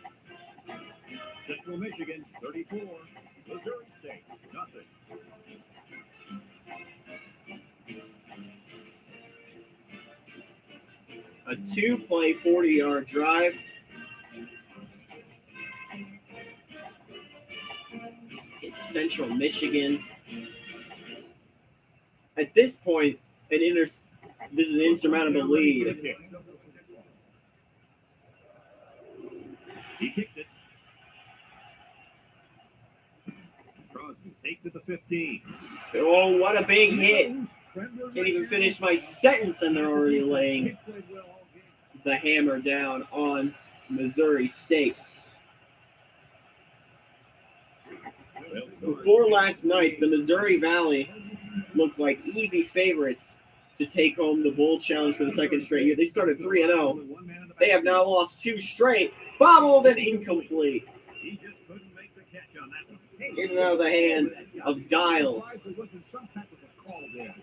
Central Michigan 34, Missouri State nothing. A 2-play, 40-yard drive. It's Central Michigan. At this point, this is an insurmountable lead. He kicks it. Crosby takes it to 15. Oh, what a big hit. Can't even finish my sentence, and they're already laying the hammer down on Missouri State. Before last night, the Missouri Valley looked like easy favorites to take home the Bowl Challenge for the second straight year. They started 3-0. They have now lost 2 straight. Bobbled and incomplete. He just couldn't make the catch on that one. In and out of the hands of Dials. There wasn't some type of a call there.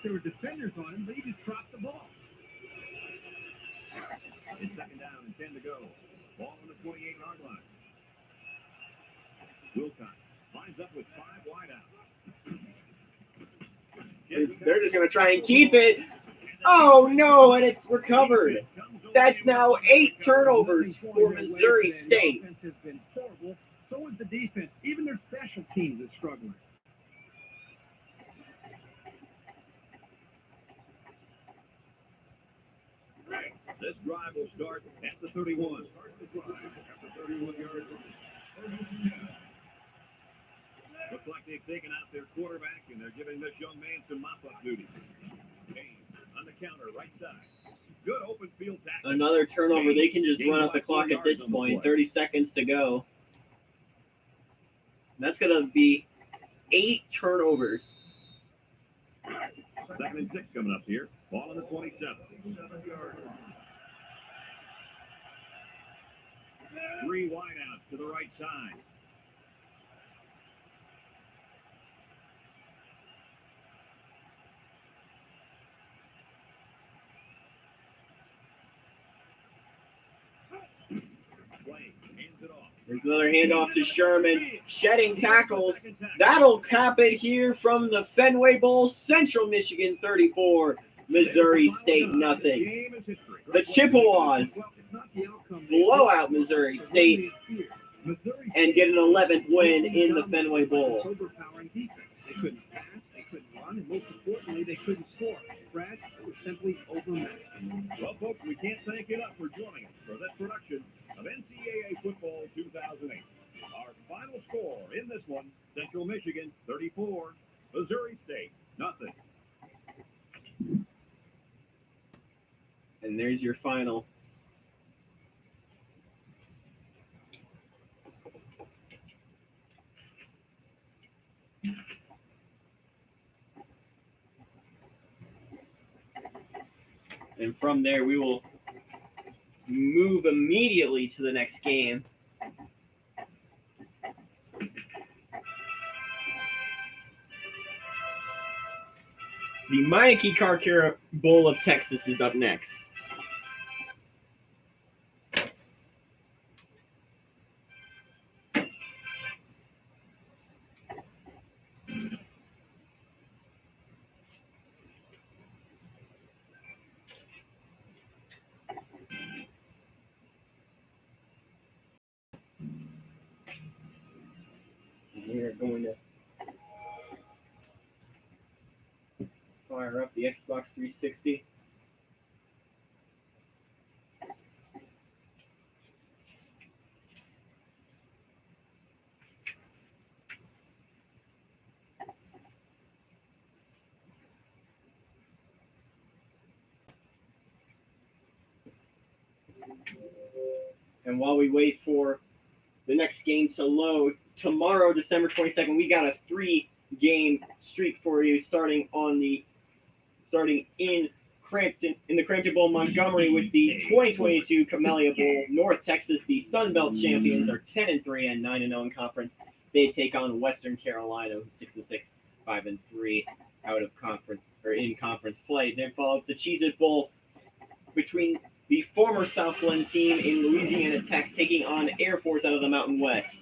There were defenders on him, but he just dropped the ball. It's second down and 10 to go. Ball on the 28-yard line. Wilcox lines up with 5 wide out. They're just going to try and keep it. Oh, no, and it's recovered. That's now 8 turnovers for Missouri State. The offense has been horrible. So is the defense. Even their special teams is struggling. This drive will start at the 31. After 31 yards. Looks like they've taken out their quarterback, and they're giving this young man some mop-up duty. Kane on the counter, right side. Good open field tackle. Another turnover. They can just run out the clock at this point. 30 seconds to go. That's going to be 8 turnovers. 2nd and 6 coming up here. Ball on the 27. 3 wide outs to the right side. There's another handoff to Sherman. Shedding tackles. That'll cap it here from the Fenway Bowl. Central Michigan 34, Missouri State nothing. The Chippewas blow out Missouri State and get an 11th win in the Fenway Bowl. They couldn't pass, they couldn't run, and most importantly, they couldn't score. Brad was simply overmatched. Well, folks, we can't thank you enough for joining us for this production of NCAA Football 2008. Our final score in this one, Central Michigan 34, Missouri State nothing. And there's your final. And from there, we will move immediately to the next game. The Meineke Car Care Bowl of Texas is up next. We are going to fire up the Xbox 360. And while we wait for the next game to load, tomorrow, December 22nd, we got a 3-game streak for you starting in Crampton, in the Crampton Bowl, Montgomery, with the 2022 Camellia Bowl. North Texas, the Sun Belt champions, are 10-3 and 9-0 in conference. They take on Western Carolina, 6-6, 5-3 out of conference or in conference play. Then followed the Cheez-It Bowl between the former Southland team in Louisiana Tech taking on Air Force out of the Mountain West.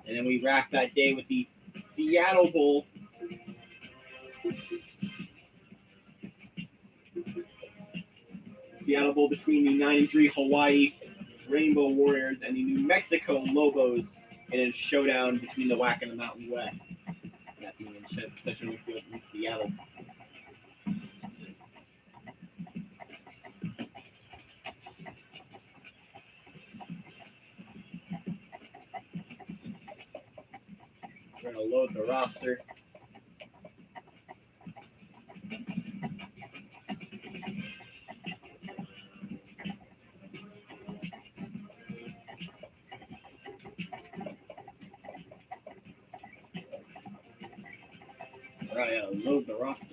And then we wrap that day with the Seattle Bowl. Seattle Bowl between the 9-3 Hawaii Rainbow Warriors and the New Mexico Lobos in a showdown between the WAC and the Mountain West. That being in Central Newfield in Seattle. We're going to load the roster. Right, load the roster.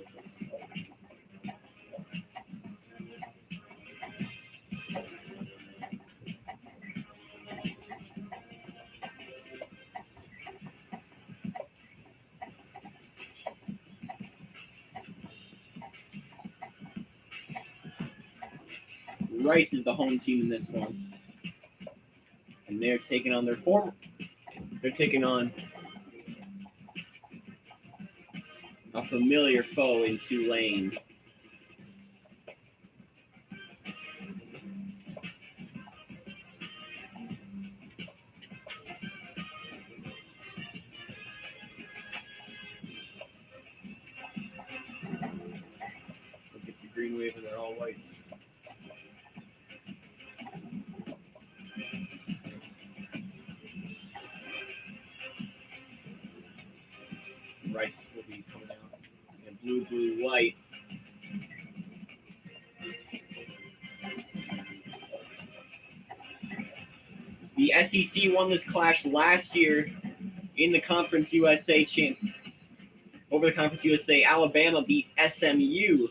Rice is the home team in this one, and they're taking on They're taking on a familiar foe in Tulane. Look at the Green Wave and they're all whites. Rice will be coming out in blue, blue, white. The SEC won this clash last year in the Conference USA over the Conference USA. Alabama beat SMU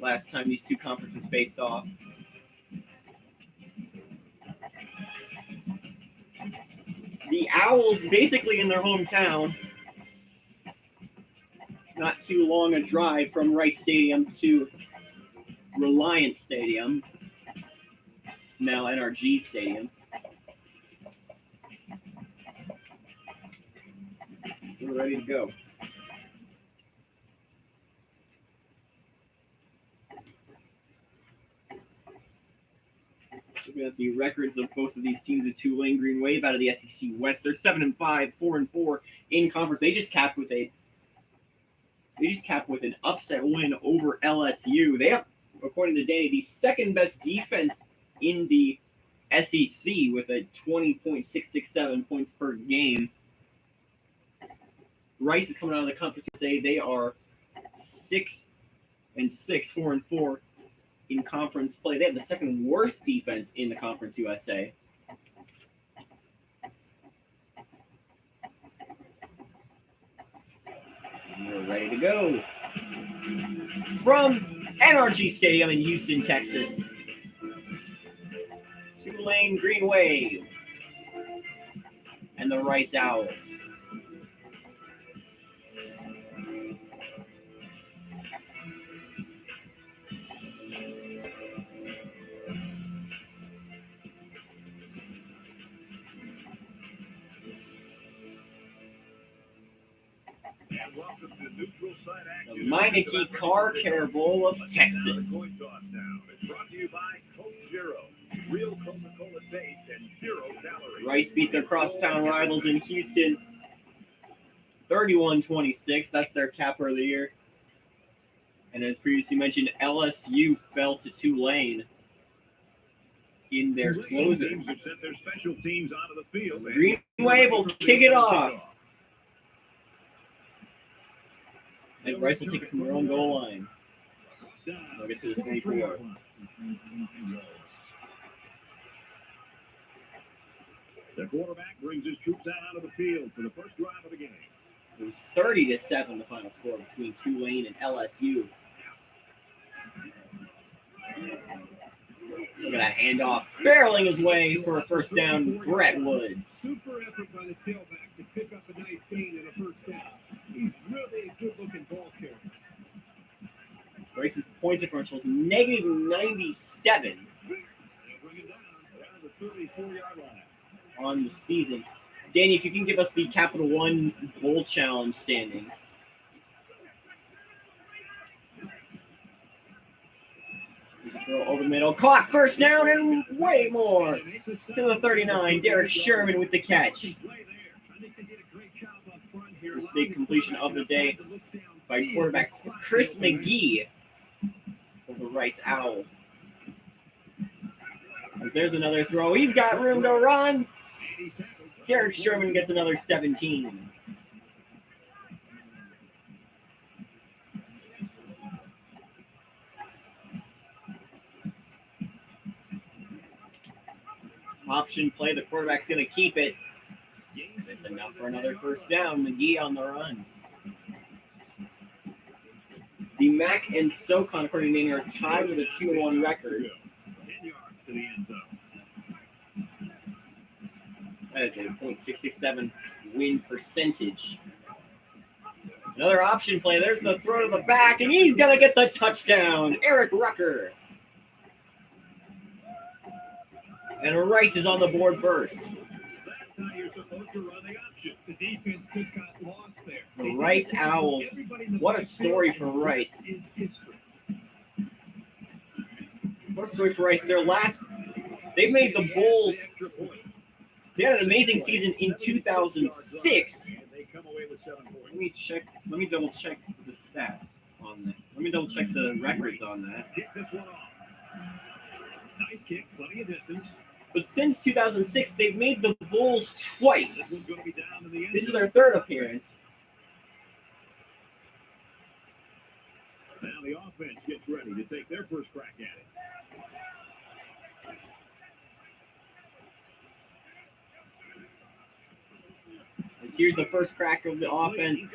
last time these two conferences faced off. The Owls, basically in their hometown, not too long a drive from Rice Stadium to Reliance Stadium, now NRG Stadium. We're ready to go. Looking at the records of both of these teams, the Tulane Green Wave out of the SEC West, they're 7-5, 4-4 in conference. They just capped with an upset win over LSU. They have, according to Danny, the second best defense in the SEC with a 20.667 points per game. Rice is coming out of the conference to say they are 6-6, 4-4 in conference play. They have the second worst defense in the Conference USA. And we're ready to go. From NRG Stadium in Houston, Texas, Tulane Green Wave and the Rice Owls. And welcome to neutral side The action. Meineke Car Care Bowl of Texas. Coin toss now. It's brought to you by Coke Zero. Real Coca-Cola taste and 0 calories. Rice beat their crosstown rivals in Houston 31-26. That's their capper of the year. And as previously mentioned, LSU fell to Tulane in their closer. Teams have sent their special teams onto the field. Green Wave will kick it off. As Rice will take it from their own goal line. They'll get to the 24. The quarterback brings his troops out onto the field for the first drive of the game. It was 30-7 the final score between Tulane and LSU. Look at that handoff. Barreling his way for a first down, Brett Woods. Super effort by the tailback to pick up a nice gain and a first down. He's really a good-looking ball carrier. Rice's point differential is negative 97 Bring it down around the 34-yard line. on the season. Danny, if you can give us the Capital One Bowl Challenge standings. There's a throw over the middle. Caught, first down, and way more. To the 39, Derek Sherman with the catch. First big completion of the day by quarterback Chris McGee for the Rice Owls. As there's another throw. He's got room to run. Derek Sherman gets another 17. Option play. The quarterback's going to keep it. That's enough for another first down. McGee on the run. The Mac and SoCon, according to Name, are tied with a 2-1 record. 10 yards to the end zone. That is a .667 win percentage. Another option play. There's the throw to the back, and he's going to get the touchdown. Eric Rucker. And Rice is on the board first. That's how you're supposed to run the option. The defense just got lost there. The Rice Owls. What a story for Rice. Is history. What a story for Rice. They made the Bulls. Extra point. They had an amazing season in 2006. And they come away with 7 points. Let me double check the stats on that. Let me double check the records on that. Kick this one off. Nice kick, plenty of distance. But since 2006, they've made the Bulls twice. This one's going to be down to the end This is zone. their third appearance. Now the offense gets ready to take their first crack at it. As here's the first crack of the offense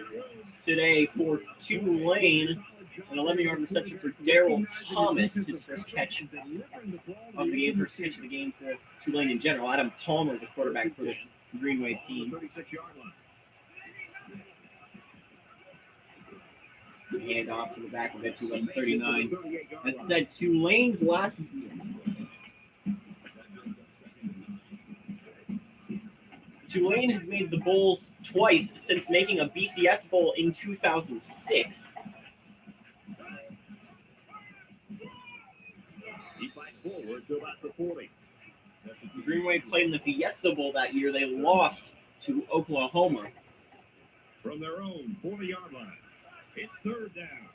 today for Tulane. An 11-yard reception for Daryl Thomas, his first catch of the game, first catch of the game for Tulane in general. Adam Palmer, the quarterback for this Green Wave team. 36-yard line. Hand off to the back of it to 11:39. As said, Tulane's last. Tulane has made the Bulls twice since making a BCS Bowl in 2006. He fights forward to about the 40. The Green Wave played in the Fiesta Bowl that year. They lost to Oklahoma. From their own 40-yard line. It's third down.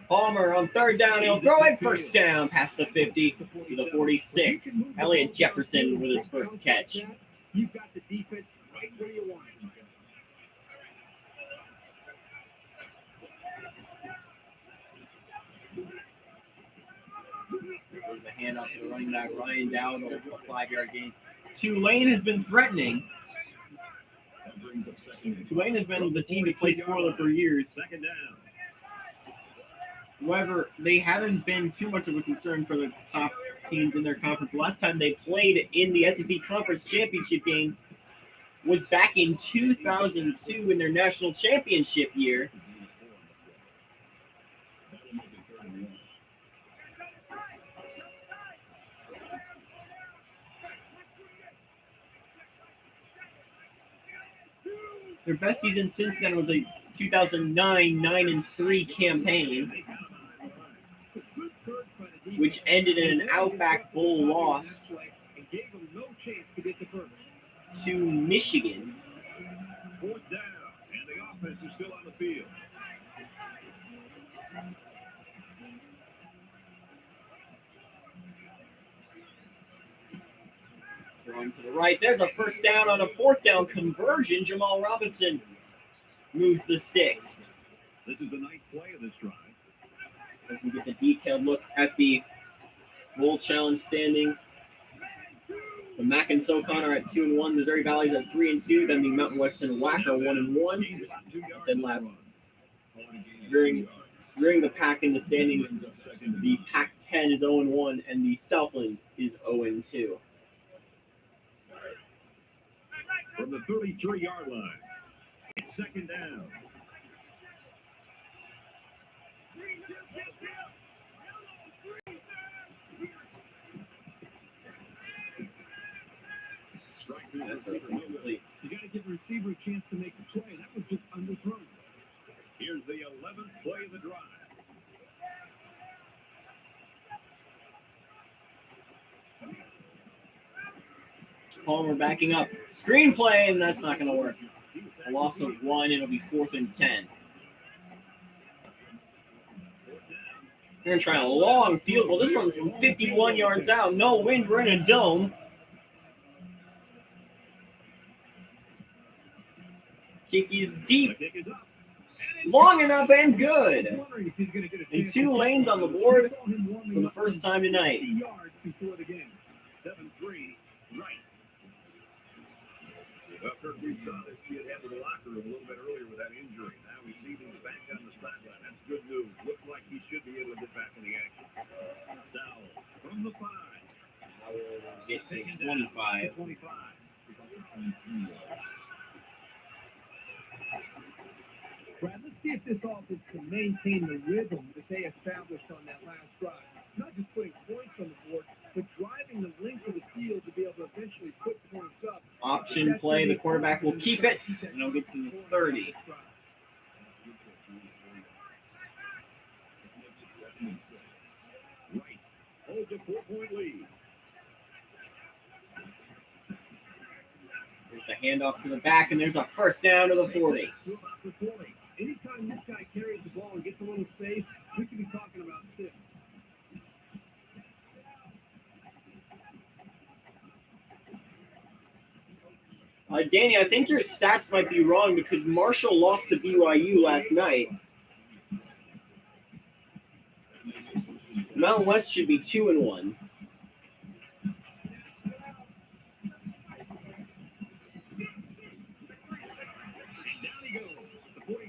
Palmer on third down. He'll throw it first down past the 50 to the 46. Elliot Jefferson with his first catch. You've got the defense right where you want it. There's the handoff to the running back, Ryan Dowd, a 5-yard gain. Tulane has been threatening. Tulane has been the team to play spoiler for years. Second down. However, they haven't been too much of a concern for the top teams in their conference. The last time they played in the SEC Conference Championship game was back in 2002 in their national championship year. Their best season since then was a 2009 9-3 campaign, which ended in an Outback Bowl loss And gave them no chance to get the first. to Michigan. Fourth down. And the offense is still on the field. Throwing to the right. There's a first down on a fourth down conversion. Jamal Robinson moves the sticks. This is the ninth play of this drive. As we get the detailed look at the Bowl Challenge standings. The Mac and SoCon are at 2-1. Missouri Valley's at 3-2. Then the Mountain Western WAC are 1-1. Then last during the pack in the standings, the Pac-10 is 0-1 and the Southland is 0-2. From the 33-yard line. It's second down. Strike to the That's receiver. No good. incomplete. You got to give the receiver a chance to make the play. That was just underthrown. Here's the 11th play of the drive. Palmer backing up. Screenplay, and that's not going to work. A loss of 1, it'll be 4th and 10. They're going to try a long field goal. This one's from 51 yards out. No wind. We're in a dome. Kick is The deep, kick is up. long enough, and good. Wondering if he's going to get a And chance 2 to- lanes on the board We saw him warming for the up first from time tonight. 60 yards before the game. 7-3. Right. Well, Kirk, we saw this kid head to the locker room a little bit earlier with that injury. Now we see him back on the sideline. That's good news. Looks like he should be able to get back in the action. Sowell from the 5. I will get to 25. 25. Brad, let's see if this offense can maintain the rhythm that they established on that last drive. Not just putting points on the board, but driving the length of the field to be able to eventually put points up. Option play. The quarterback will keep it, and he'll get to the 30. Rice holds a 4-point lead. There's the handoff to the back, and there's a first down to the 40. Anytime this guy carries the ball and gets a little space, we could be talking about 6. Danny, I think your stats might be wrong because Marshall lost to BYU last night. Mountain West should be 2-1.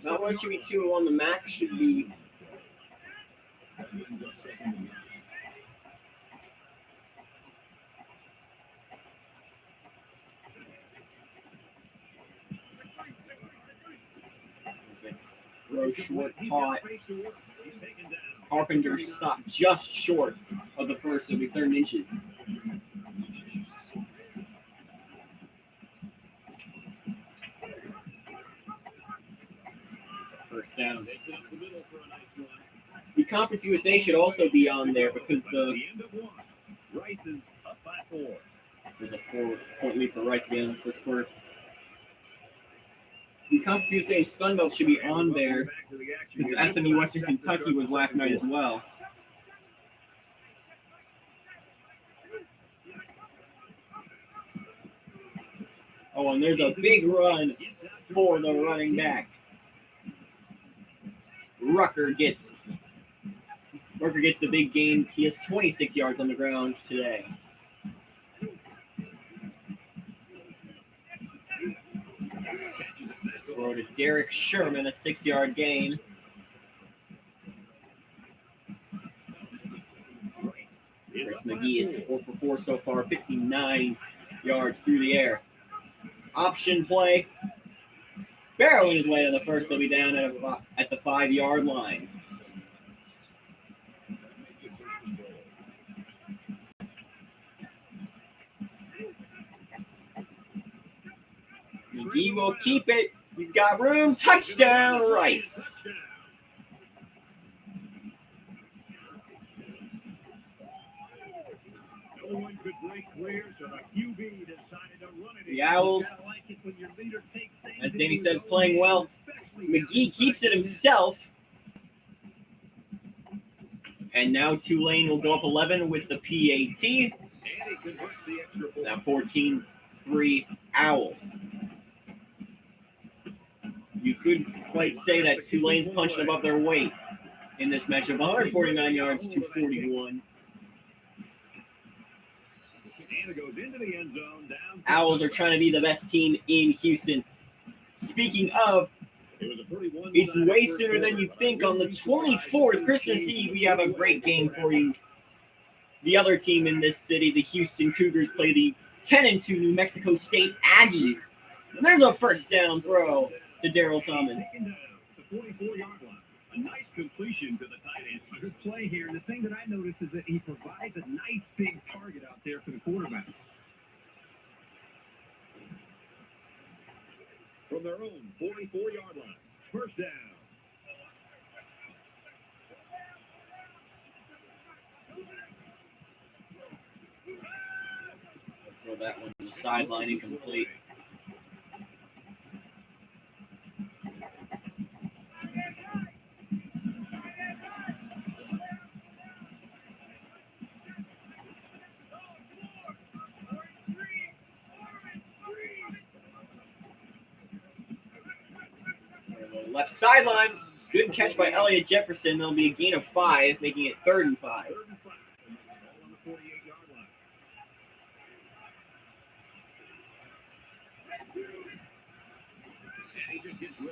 Mountain West should be 2-1. The MAC should be. Throw short caught. Carpenter stopped just short of the first. It'll be 3rd and inches. First down. The Conference USA should also be on there because Rice is up by 4. there's a 4-point lead for Rice again in the first quarter. The Conference USA and Sunbelt should be on there because SMU Western Kentucky was last night as well. Oh, and there's a big run for the running back. Rucker gets the big gain. He has 26 yards on the ground today. Throw to Derek Sherman, a 6-yard gain. Chris McGee is 4 for 4 so far, 59 yards through the air. Option play. Barreling his way to the first. He'll be down at the 5-yard line. McGee will keep it. He's got room. Touchdown, Rice. No one could break clear, so the QB decided to run it. The Owls, as Danny says, playing well. McGee keeps it himself. And now Tulane will go up 11 with the PAT. Now 14-3 Owls. You could quite say that Tulane's punching above their weight in this matchup. 149 yards to 41. Owls are trying to be the best team in Houston. Speaking of, it's way sooner than you think. On the 24th, Christmas Eve, we have a great game for you. The other team in this city, the Houston Cougars, play the 10-2 New Mexico State Aggies. And there's a first down throw to Daryl Thomas. The 44-yard line. A nice completion to the tight end. Good play here. And the thing that I noticed is that he provides a nice big target out there for the quarterback. From their own 44-yard line. First down. Throw that one to the sideline, incomplete. Left sideline. Good catch by Elliott Jefferson. There'll be a gain of 5, making it 3rd and 5. All on the 48-yard line.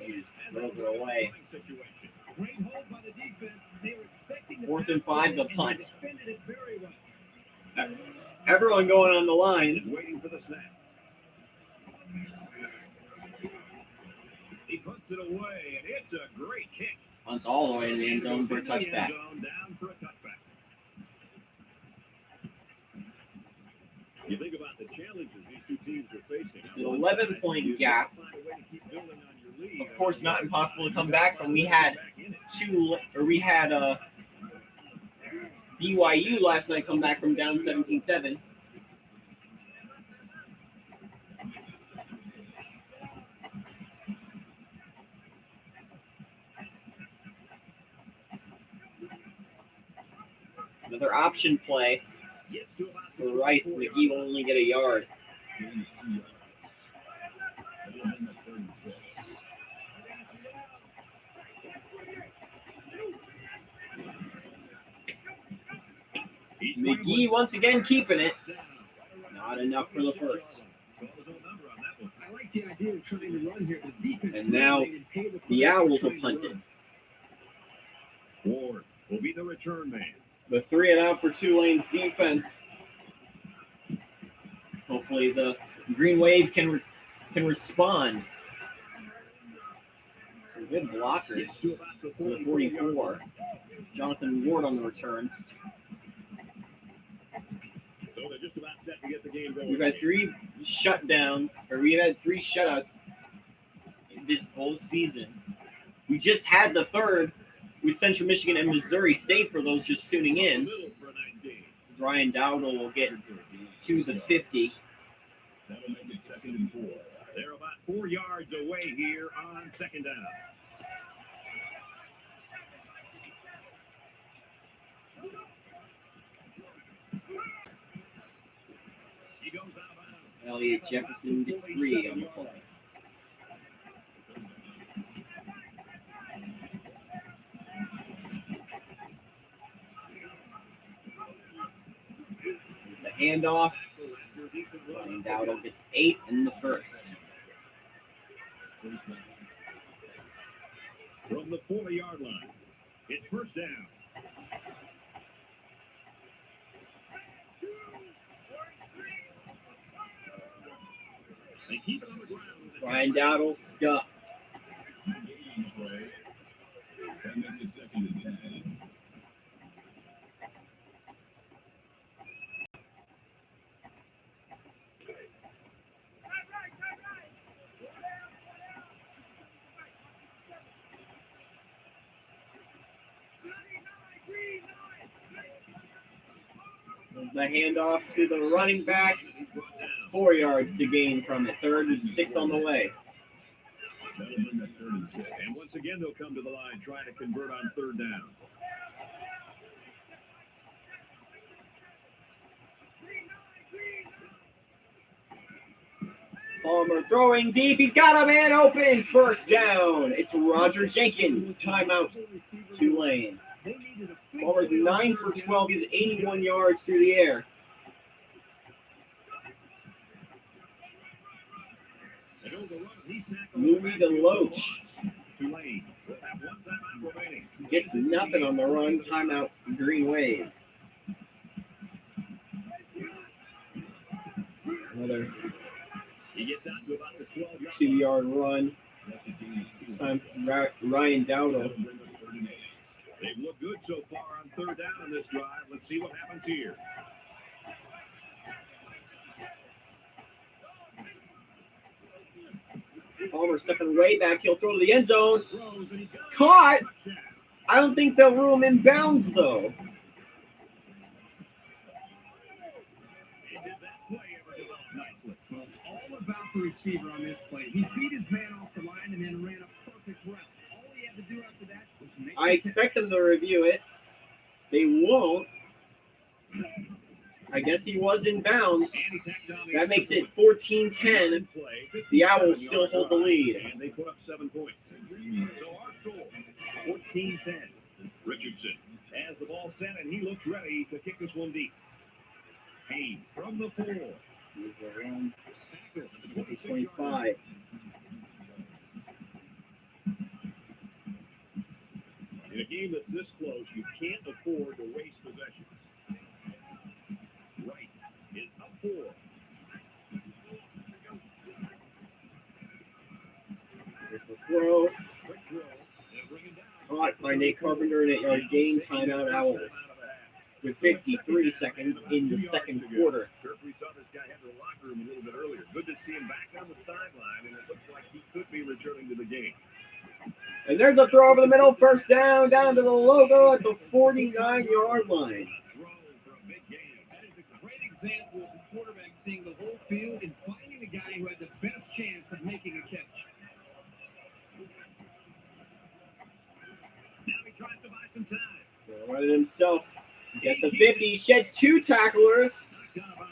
He just throws it away. Situation. Great hold by the defense. They were expecting the 4th and 5, the and they punt. defended it very well. Everyone going on the line. He's waiting for the snap. He puts it away, and it's a great kick. Punts all the way in the end zone for a In the end touchback. zone, down for a touchback. You think about the challenges these two teams are facing. It's an 11-point gap. Of course, not impossible to come back from. We had BYU last night come back from down 17-7. Another option play for Rice. McGee will only get a yard. McGee once again keeping it. Not enough for the first. I like the idea of trying to run here. The defense And now the Owls will punt it. Ward will be the return man. The 3-and-out for Tulane's defense. Hopefully the Green Wave can respond. Some good blockers for the 44. Jonathan Ward on the return. So they're just about set to get the game going. We've had 3 shutdowns, or we've had 3 shutouts this whole season. We just had the third with Central Michigan and Missouri State for those just tuning in. Ryan Dowdle will get to the 50. That'll make it 2nd and 4. They're about 4 yards away here on 2nd down. He goes out of bounds. Elliot Jefferson gets 3 on the play. The handoff. Ryan Dowdle gets 8 in the first. From the 40-yard line, it's 1st down. They keep it on the ground. Ryan Dowdle stuck. That makes it 2nd and 10. The handoff to the running back. 4 yards to gain from it. 3rd and 6 on the way. That'll bring up 3rd and 6. And once again, they'll come to the line trying to convert on 3rd down. Palmer throwing deep. He's got a man open. 1st down. It's Roger Jenkins. Timeout. Tulane. Palmer's 9 for 12. He's 81 yards through the air. Louis DeLoach Tulane will have 1 timeout remaining. gets nothing on the run. Timeout. Green Wave. Another He gets out to about the 12-yard 2-yard run. This time, Ryan Dowdle. They've looked good so far on 3rd down in this drive. Let's see what happens here. Palmer stepping way back. He'll throw to the end zone. Caught. I don't think they'll rule him in bounds, though. Well, it's all about the receiver on this play. He beat his man off the line and then ran a perfect route. All he had to do after that was make I expect them to review it. They won't. I guess he was in bounds. That makes it 14-10. The Owls still hold the lead. And they put up 7 points. So our score, 14-10. Richardson has the ball set, and he looks ready to kick this one deep. Payne from the 4. He's around 25. coach. You can't afford to waste possessions. Rice is up 4. Here's the throw. Quick throw. They'll bring it down. Caught by Nate Carpenter, and 8-yard gain. Timeout Owls with 53 seconds in the second quarter. Kirk, we saw this guy head to the locker room a little bit earlier. Good to see him back on the sideline, and it looks like he could be returning to the game. And there's a throw over the middle. First down to the logo at the 49-yard line. Throw for a big gain. That is a great example of the quarterback seeing the whole field and finding the guy who had the best chance of making a catch. Now he tries to buy some time. Running himself. At the 50, sheds 2 tacklers. Knocked out of bounds.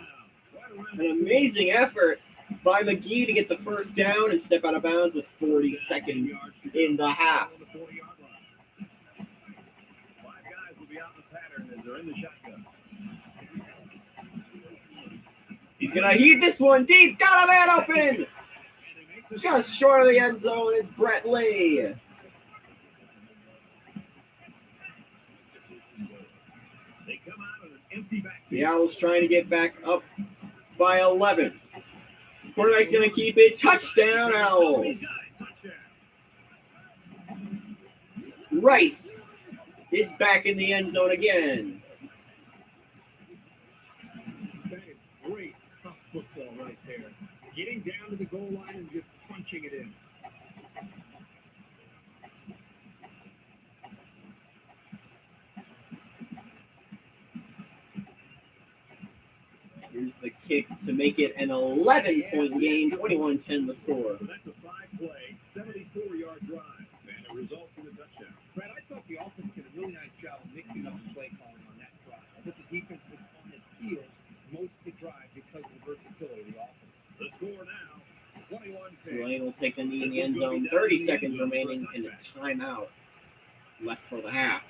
Right around An amazing effort by McGee to get the first down and step out of bounds with 40 seconds in the half. on the 40-yard line. 5 guys will be out in the pattern as they're in the shotgun. He's going to heat this one deep. Got a man open. And they make the Just short of the end zone. It's Brett Lee. They come out on an empty backfield. The Owls trying to get back up by 11. Quarterback's going to keep it. Touchdown, Owls. Rice is back in the end zone again. That is great, tough football right there. Getting down to the goal line and just punching it in. Here's the kick to make it an 11-point game. 21-10 the score. So that's a 5-play, 74-yard drive, and it results in a touchdown. Brad, I thought the offense did a really nice job of mixing up the play calling on that drive. I thought the defense was on its heels most of the drive because of the versatility of the offense. The score now, 21-10. Tulane will take the knee in the end zone. 30 seconds remaining in the timeout left for the half.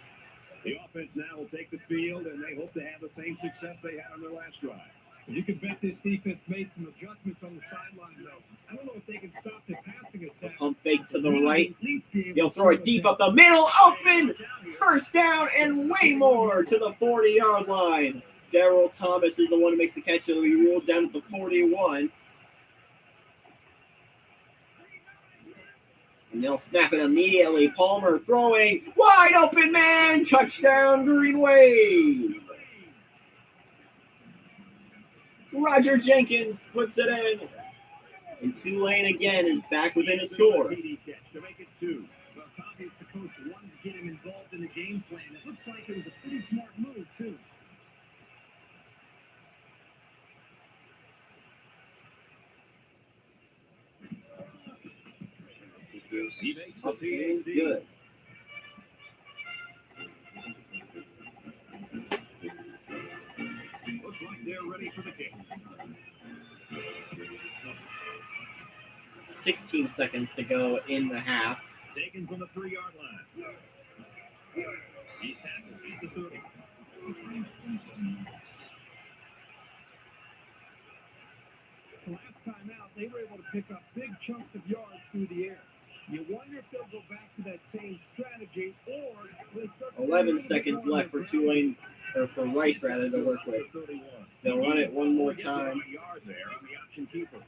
The offense now will take the field, and they hope to have the same success they had on their last drive. You can bet this defense made some adjustments on the sideline, though. I don't know if they can stop the passing attack. Pump fake to the right. At least be able He'll to throw it slow deep down. up the middle. Open. First down and way more to the 40-yard line. Daryl Thomas is the one who makes the catch. So he ruled down at the 41. And they'll snap it immediately. Palmer throwing. Wide open man. Touchdown, Green Wave. Roger Jenkins puts it in. And Tulane again is back within a score. TD catch to make it 2. Well, it's obvious the coach wanted to get him involved in the game plan. It looks like it was a pretty smart move, too. He makes the Up and PAT. good. Looks like they're ready for the kick. 16 seconds to go in the half. Taken from the 3-yard line. He's tackled at the 30. The last time out, they were able to pick up big chunks of yards through the air. You wonder if they'll go back to that same strategy, or will they start to 11 seconds left for Tulane, or for Rice rather, to work with. 31. They'll run it one more Gets about time. a yard there on the option keeper.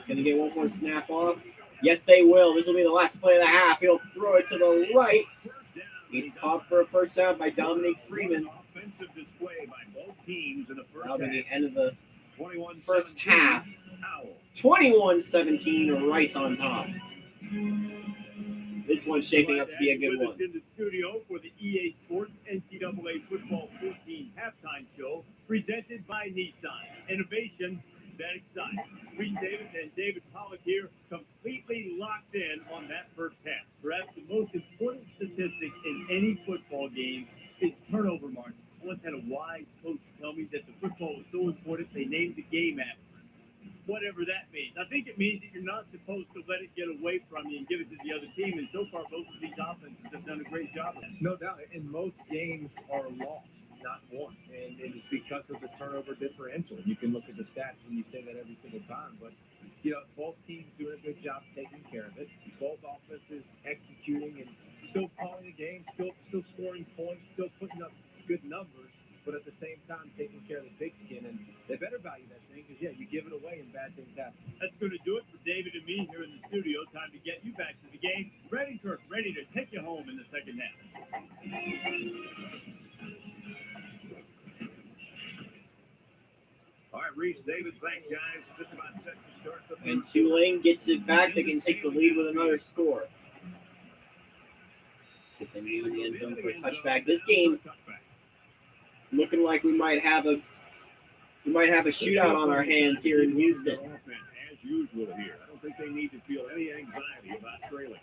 Can they get one more snap off? Yes, they will. This will be the last play of the half. He'll throw it to the right. First down. It's caught for a first down by Dominic Freeman. Offensive display by both teams in the first That'll be half. the end of the 21 first half. Owl. 21-17, Rice on top. This one's shaping up to be a good With one. us in the studio for the EA Sports NCAA Football 14 halftime show, presented by Nissan. Innovation that excites. Reese Davis and David Pollock here, completely locked in on that first half. Perhaps the most important statistic in any football game is turnover margin. I once had a wise coach tell me that the football was so important they named the game after it. Whatever that means. I think it means that you're not supposed to let it get away from you and give it to the other team. And so far, both of these offenses have done a great job of it. No doubt, and most games are lost, not won, and it's because of the turnover differential. You can look at the stats when you say that every single time, but both teams doing a good job taking care of it. Both offenses executing and still calling the game, still scoring points, still putting up good numbers, but at the same time taking care of the big skin. And they better value that thing because, yeah, you give it away and bad things happen. That's going to do it for David and me here in the studio. Time to get you back to the game. Ready to take you home in the second half. All right, Reese, David, thanks, guys. Just about set to start the And Tulane gets it back. They can take the lead with another score. Get them in the end zone for a touchback. This game looking like we might have a shootout on our hands here in Houston. As usual here. I don't think they need to feel any anxiety about trailing.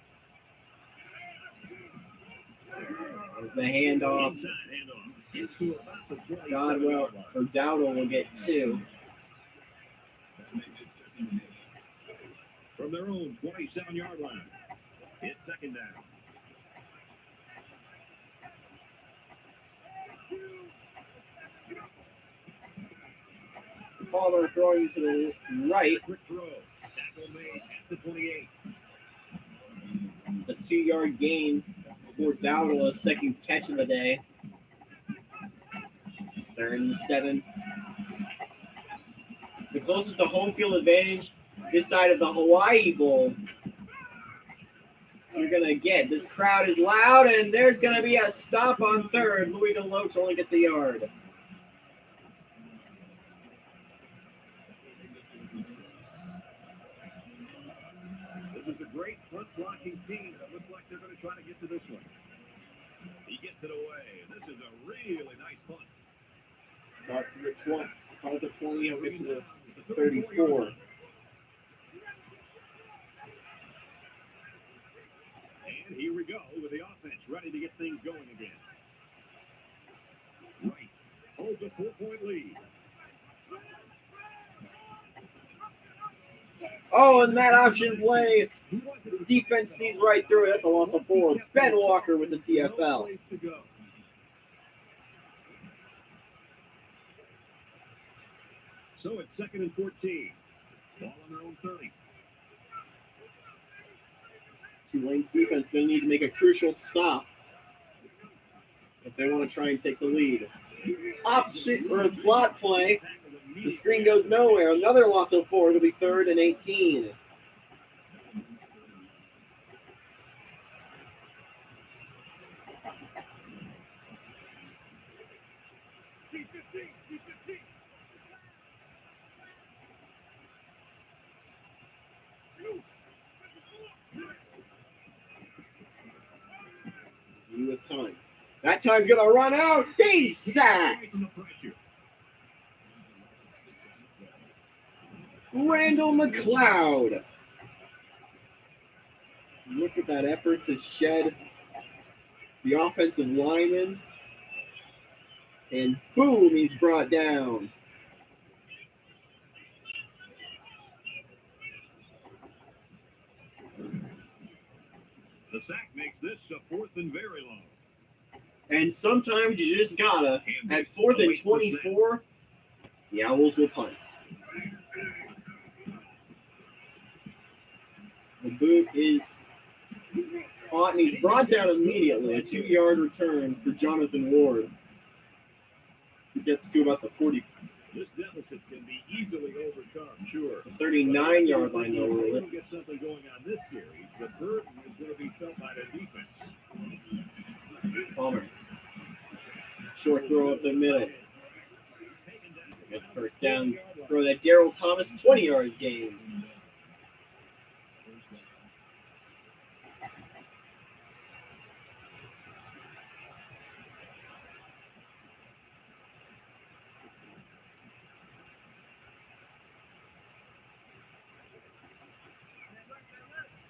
There's the handoff. Inside handoff. Into about the 27 Godwell yard line. or Dowdle will get 2. From their own 27-yard line. It's second down. Palmer throwing to the right. Quick throw. Tackle made at the 28. It's a 2-yard gain for Dowdle, a second catch of the day. It's 3rd and 7. The closest to home field advantage this side of the Hawaii Bowl you're going to get. This crowd is loud, and there's going to be a stop on 3rd. Louis DeLoach only gets a yard. This is a great front-blocking team that looks like they're going to try to get to this one. He gets it away. This is a really nice punt. Start to the 20. Call it the 20. He'll get to the 34. And here we go with the offense ready to get things going again. Rice holds a 4-point lead. Oh, and that option play. Defense sees right through it. That's a loss of 4. Ben Walker with the TFL. So it's 2nd and 14. Ball on their own 30. Tulane's defense going to need to make a crucial stop if they want to try and take the lead. Option or a slot play. The screen goes nowhere. Another loss of 4. It'll be 3rd and 18. With time. That time's going to run out. He's sacked. Randall McLeod. Look at that effort to shed the offensive lineman. And boom, he's brought down. The sack makes this a 4th and very long. And sometimes you just gotta, at 4th and 24, the Owls will punt. The boot is caught and he's brought down immediately. A 2-yard return for Jonathan Ward. He gets to about the 40. This deficit can be easily overcome, sure. The 39-yard line though. They will get something going on this series. The burden is going to be felt by their defense. Palmer. Short throw up the middle. Get the first down. Throw that Daryl Thomas 20 yards gain.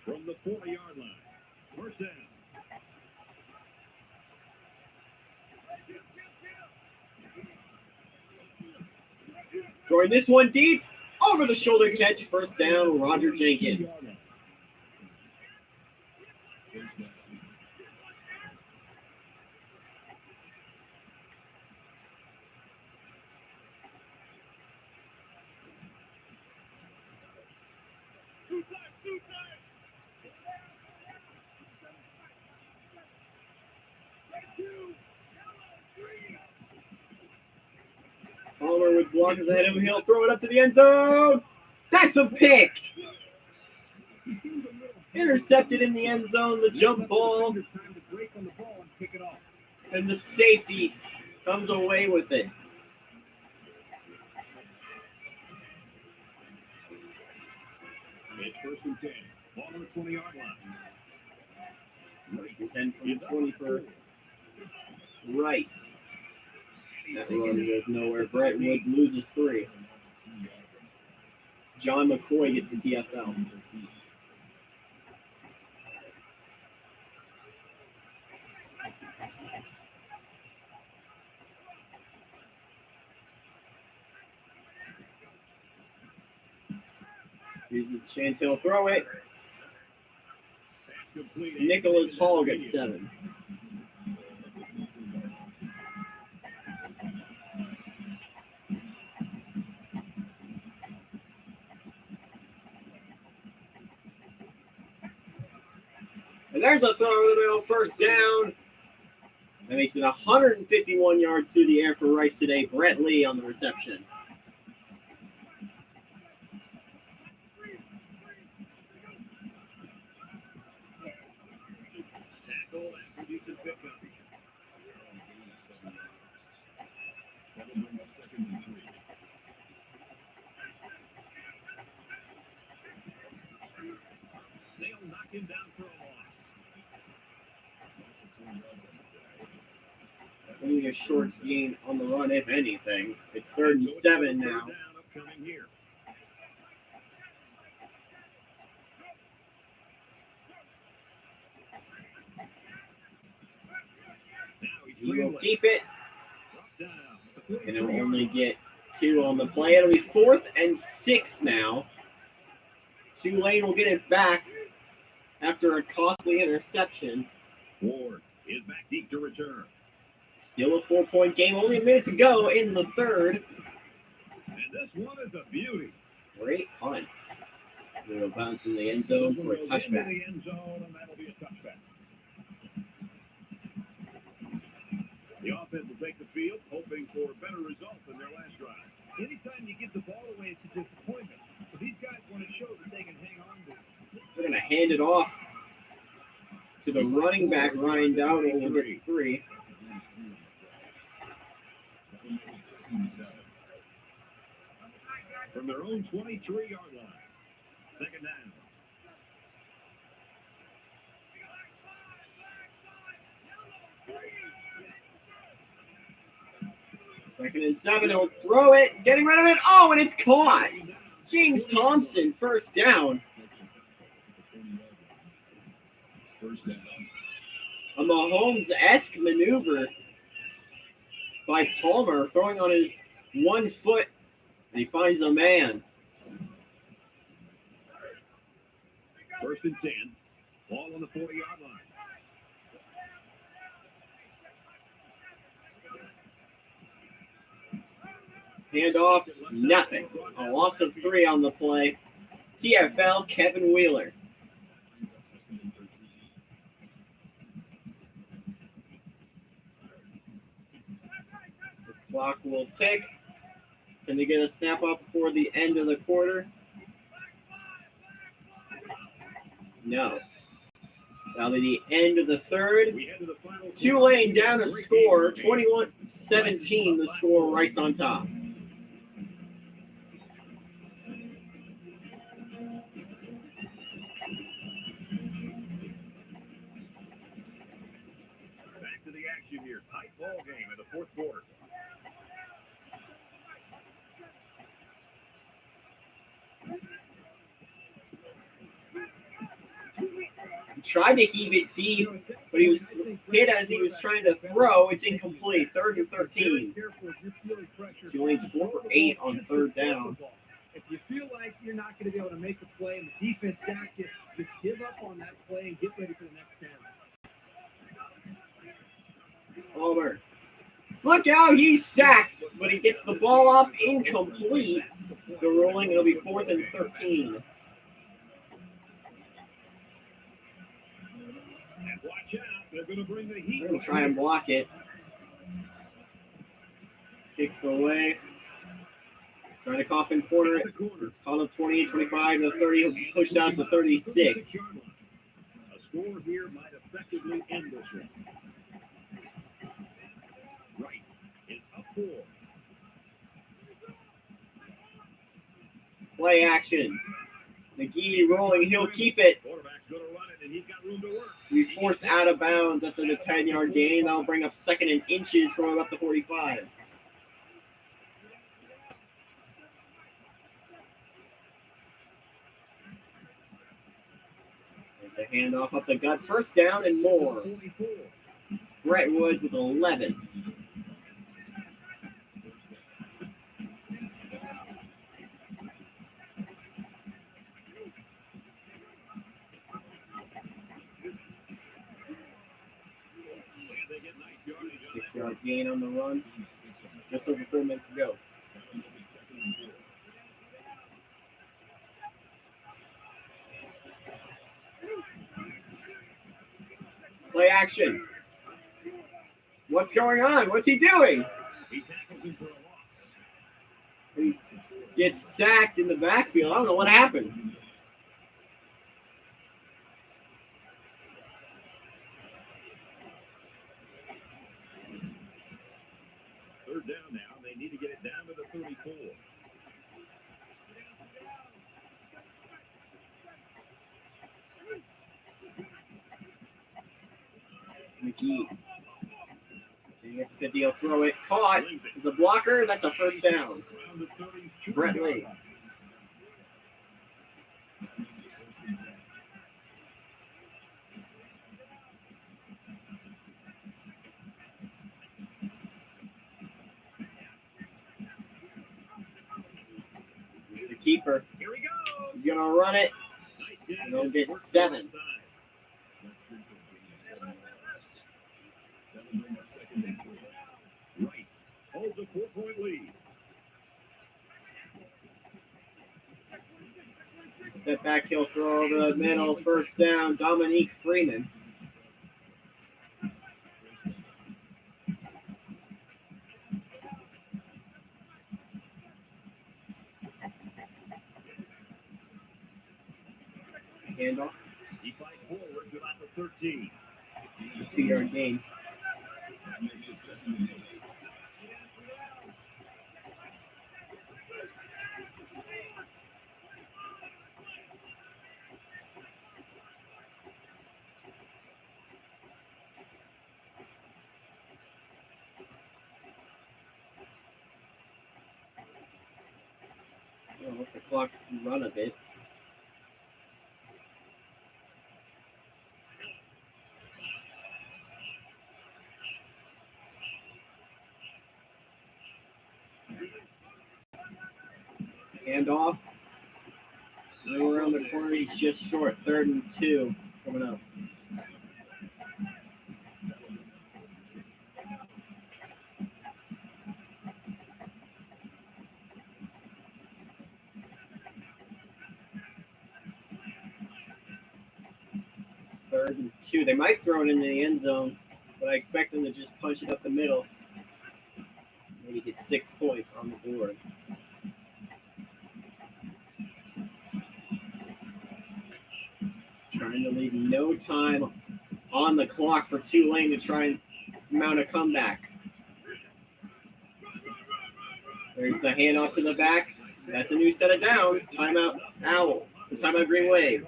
From the 40-yard line. First down. Throwing this one deep. Over the shoulder catch. First down, Roger Jenkins. block is ahead of him. He'll throw it up to the end zone. That's a pick. He seems a little Intercepted in the end zone. The jump ball, time to break on the ball and pick it off. and the safety comes away with it. It's first and 10. Ball on the 20-yard line. First and 10 from the 20 for Rice. That run goes nowhere. Brett Woods loses 3. John McCoy gets the TFL. Here's a chance he'll throw it. Nicholas Hall gets 7. And there's a throw in the middle, first down. That makes it 151 yards through the air for Rice today. Brett Lee on the reception. Tackle and produces pickup. That'll bring up second and 3. They'll knock him down for a loss. Only a short gain on the run, if anything. It's 3rd and 7 now. Third down upcoming here. Now he's He will scrambling. keep it, Brought down. and he'll only get 2 on the play. It'll be 4th and 6 now. Tulane will get it back after a costly interception. Ward is back deep to return. Still a 4-point game. Only a minute to go in the 3rd. And this one is a beauty. Great punt. It'll bounce in the end zone This for one a goes into touchback. the end zone, and that'll be a touchback. The offense will take the field, hoping for a better result than their last drive. Anytime you give the ball away, it's a disappointment. So these guys want to show that they can hang on to it. They're going to hand it off to the running back, Ryan Dowdle, who will get 3. From their own 23-yard line. Second down. Second and 7. He'll throw it. Getting rid of it. Oh, and it's caught. James Thompson, first down. First down. A Mahomes-esque maneuver by Palmer, throwing on his 1 foot, and he finds a man. First and 10. Ball on the 40-yard line. Handoff, nothing. A loss of 3 on the play. TFL, Kevin Wheeler. The clock will tick. Can they get a snap up before the end of the quarter? No. Now to the end of the 3rd. We head to the final Tulane down a score, 21-17 the score, Rice on top. Back to the action here. Tight ball game in the 4th quarter. He tried to heave it deep, but he was hit as he was trying to throw. It's incomplete. 3rd and 13. Tulane's 4 for 8 on 3rd down. If you feel like you're not going to be able to make a play and the defense stack it, just give up on that play and get ready for the next down. Palmer. Look out, he's sacked, but he gets the ball off incomplete. The rolling, it'll be 4th and 13. And watch out. They're going to bring the heat. They're going to try and block it. Kicks away. Trying to coffin corner it. At the corner. It's called up 28-25 to 30, pushed out to 36. A score here might effectively end this one. Rice is up 4. Play action. McGee rolling, he'll keep it. Quarterback's going to run it, and he's got room to work. We forced out of bounds after the 10-yard gain. That'll bring up 2nd and inches from about the 45. There's a handoff up the gut. First down and more. 44. Brett Woods with 11. They get nice yardage on 6-yard gain on the run. Just over 4 minutes to go. Play action. What's going on? What's he doing? He tackles him for a loss. He gets sacked in the backfield. I don't know what happened. Third down now. They need to get it down to the 34. McGee. Seeing if 50 will throw it. Caught. Is a blocker. That's a first down. Around the 32. Brett Lee. He's the keeper. Here we go. He's gonna run it. Nice game. And they'll get Work 7. outside. Rice holds a 4-point lead. Step back, he'll throw over the middle. First down, Dominique Freeman. Handoff, He fights forward to about the 13. 2-yard gain. I'll let the clock run a bit. Handoff. Go around the corner. He's just short. 3rd and 2 coming up. It's 3rd and 2. They might throw it into the end zone, but I expect them to just punch it up the middle. Maybe get 6 points on the board. Trying to leave no time on the clock for Tulane to try and mount a comeback. There's the handoff to the back. That's a new set of downs. Timeout Owl. The timeout Green Wave.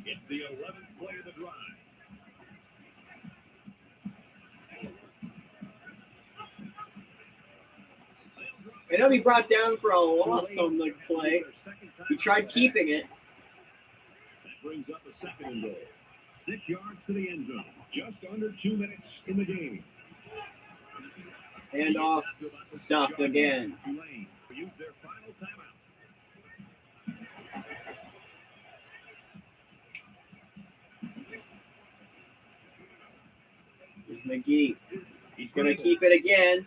It's the 11th play of the drive. And it'll be brought down for a loss on the play. He tried keeping it. That brings up a 2nd and goal. 6 yards to the end zone. Just under 2 minutes in the game. Handoff stuffed again. Tulane use their final timeout. There's McGee. He's going to keep it again.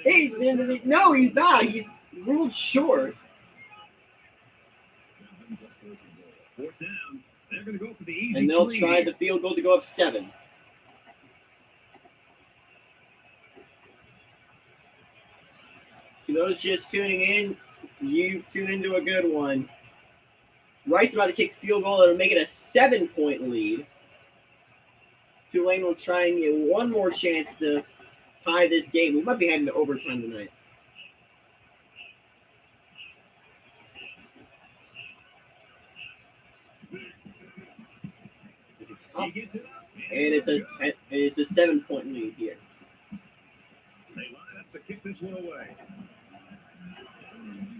He's into the. No, he's not. He's ruled short. 4th down. They're going to go for the easy And they'll 3. try the field goal to go up 7. To those just tuning in, you tune into a good one. Rice about to kick field goal to make it a 7-point lead. Tulane will try and get one more chance to tie this game. We might be heading to overtime tonight. He gets it up. And it's a 7-point lead here. They line up to kick this one away.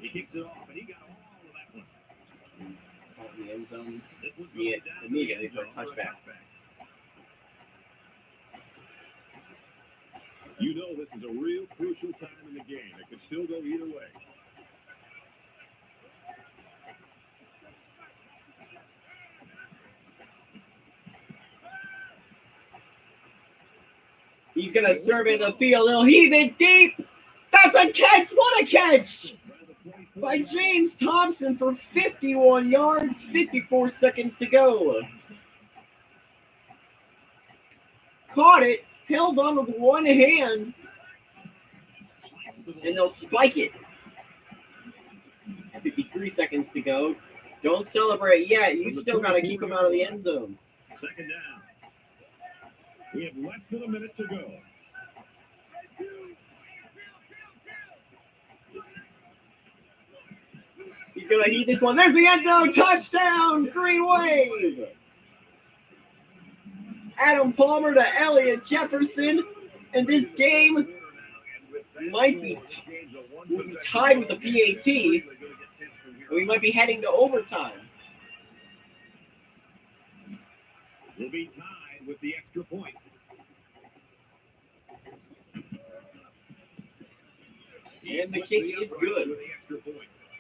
He kicks it off, and he got all of that one. Out in the end zone. This one's Yeah, going down immediately the for a end zone touchback. You know this is a real crucial time in the game. It could still go either way. He's going to survey the field. He'll heave it deep. That's a catch. What a catch by James Thompson for 51 yards, 54 seconds to go. Caught it, held on with one hand, and they'll spike it. 53 seconds to go. Don't celebrate yet. You still got to keep him out of the end zone. Second down. We have less than a minute to go. He's going to heat this one. There's the end zone. Touchdown. Green Wave. Adam Palmer to Elliot Jefferson. And this game might be tied with the PAT. We might be heading to overtime. We'll be tied with the extra point. And the kick is good.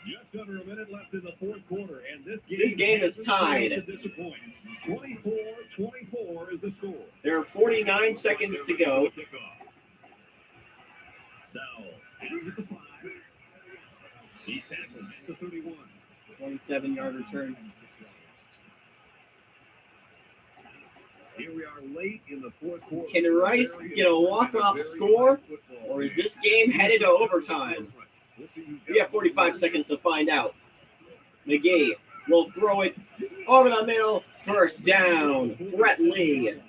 Just under a minute left in the fourth quarter, and this game is tied. 24-24 is the score. There are 49 seconds to go. Sell. At the 5. He's tackled at the 31. 27-yard return. Here we are late in the fourth quarter. Can Rice get a walk-off score, or is this game headed to overtime? We have 45 seconds to find out. McGee will throw it over the middle. First down. Brett Lee.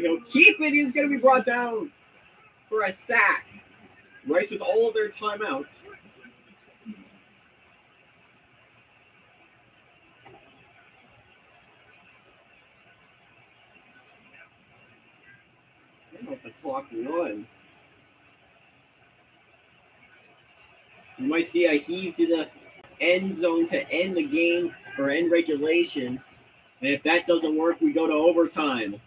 He'll keep it. He's going to be brought down for a sack. Rice with all of their timeouts. Let the clock run. You might see a heave to the end zone to end the game or end regulation. And if that doesn't work, we go to overtime.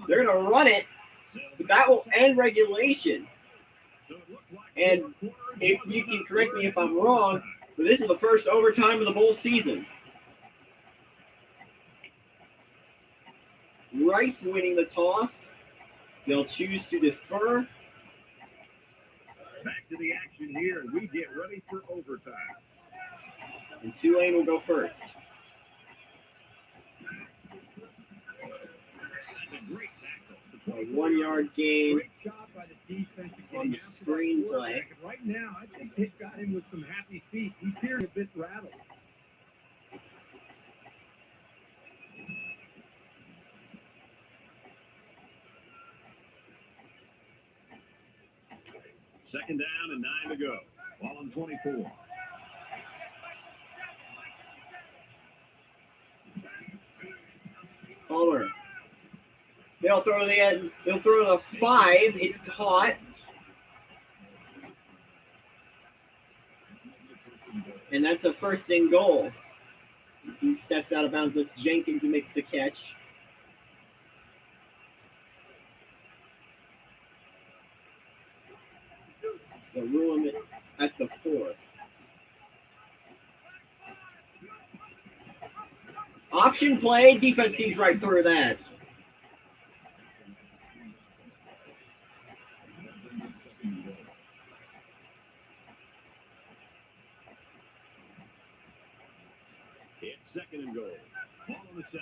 They're going to run it, but that will end regulation. And if you can correct me if I'm wrong, but this is the first overtime of the bowl season. Rice winning the toss. They'll choose to defer. Back to the action here, and we get ready for overtime. And Tulane will go first. Great tackle. A 1-yard gain Great job by the defense on the screenplay. Right now, I think they've got him with some happy feet. He's here a bit rattled. Second down and 9 to go. Ball on 24. Palmer. They'll throw to the end. They'll throw to the 5. It's caught. And that's a first and goal. He steps out of bounds with Jenkins who makes the catch. They'll rule him at the 4. Option play. Defense sees right through that. second and goal. Ball on the 7.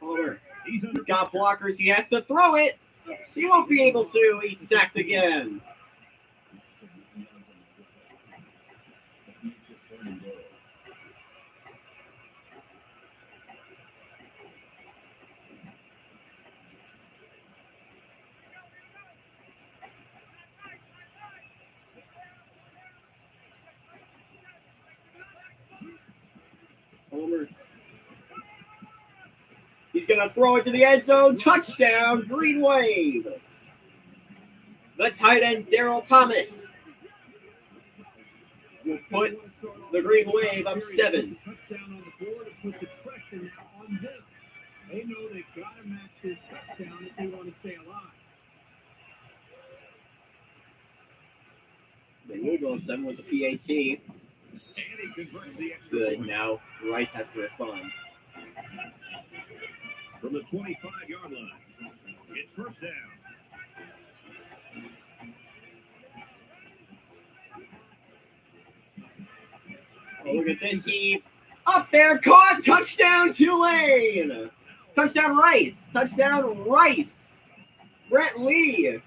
Palmer, He's under he's got blockers. He has to throw it. He won't be able to. He's sacked again. Palmer. He's going to throw it to the end zone. Touchdown, Green Wave. The tight end, Daryl Thomas, will put the Green Wave up 7. Touchdown on the board and put the pressure now on them. They know they've got to match this touchdown if they want to stay alive. They will go up 7 with the PAT. And he converts the extra Good. point. Now Rice has to respond. From the 25-yard line. It's first down. Oh, look at this heave. Up there, caught. Touchdown, Tulane. Touchdown, Rice. Touchdown, Rice. Brett Lee. It's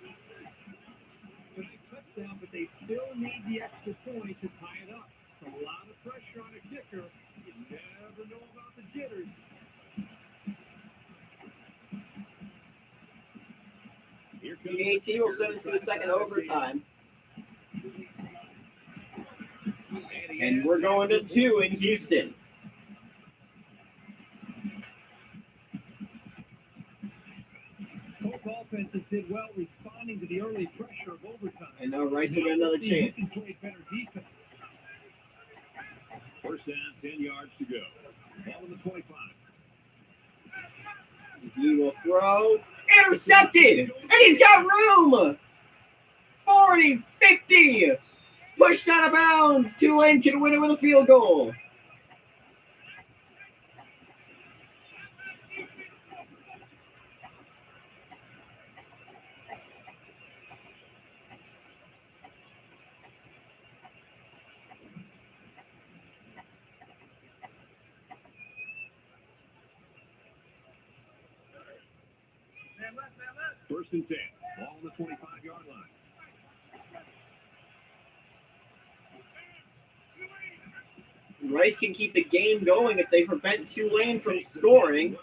a nice touchdown, but they still need the extra point to tie it up. It's a lot of pressure on a kicker. You never know about the jitters. Here comes The AT will send us to a second overtime. And we're going to 2 in Houston. Both offenses did well responding to the early pressure of overtime. And now Rice will get another Now we'll see who chance. can play better defense. First down, 10 yards to go. Ball on the 25. He will throw. Intercepted! And he's got room! 40, 50. Pushed out of bounds. Tulane can win it with a field goal. First and 10. Ball on the 25-yard line. Rice can keep the game going if they prevent Tulane from scoring.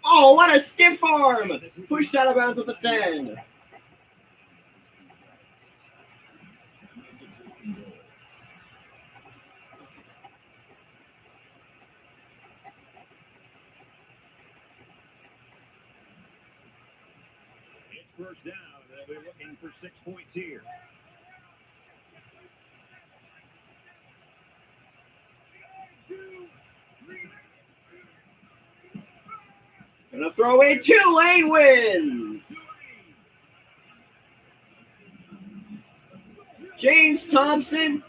Oh, what a stiff arm! Pushed out of bounds at the 10. It's first down. They'll be looking for 6 points here. Gonna throw in. Tulane wins! James Thompson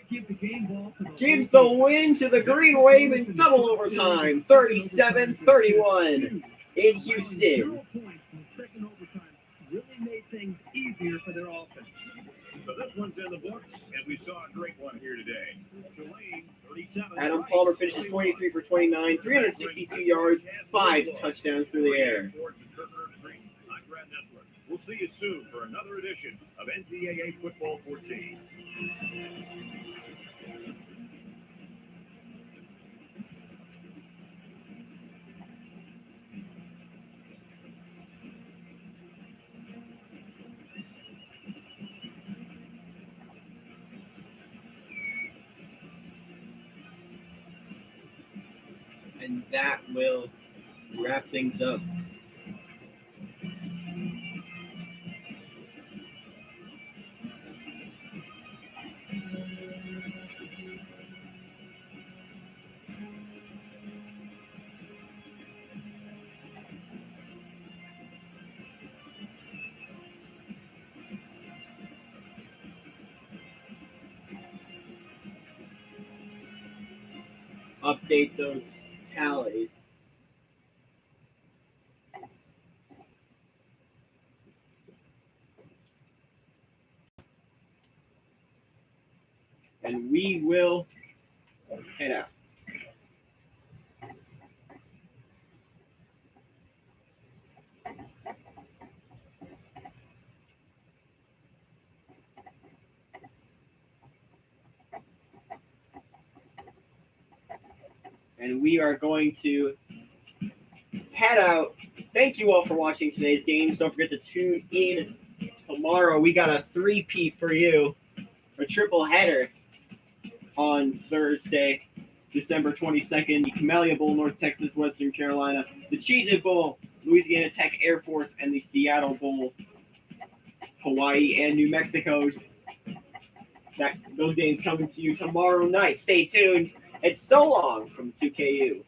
Give the game ball to gives the win to the Green Wave in double overtime, 37-31 in Houston. 0 points in the second overtime really made things easier for their offense. So this one's in the books, and we saw a great one here today. Tulane, 37. Adam Palmer finishes 23 for 29, 362 yards, 5 touchdowns through the air. I'm Brad Nessler. We'll see you soon for another edition of NCAA Football 14. And that will wrap things up. Update those tallies. and we will head out. And we are going to head out. Thank you all for watching today's games. Don't forget to tune in tomorrow. We got a 3-peat for you, a triple header on Thursday, December 22nd. The Camellia Bowl, North Texas, Western Carolina. The Cheez-It Bowl, Louisiana Tech Air Force, and the Seattle Bowl, Hawaii and New Mexico. Those games coming to you tomorrow night. Stay tuned. It's so long from 2KU.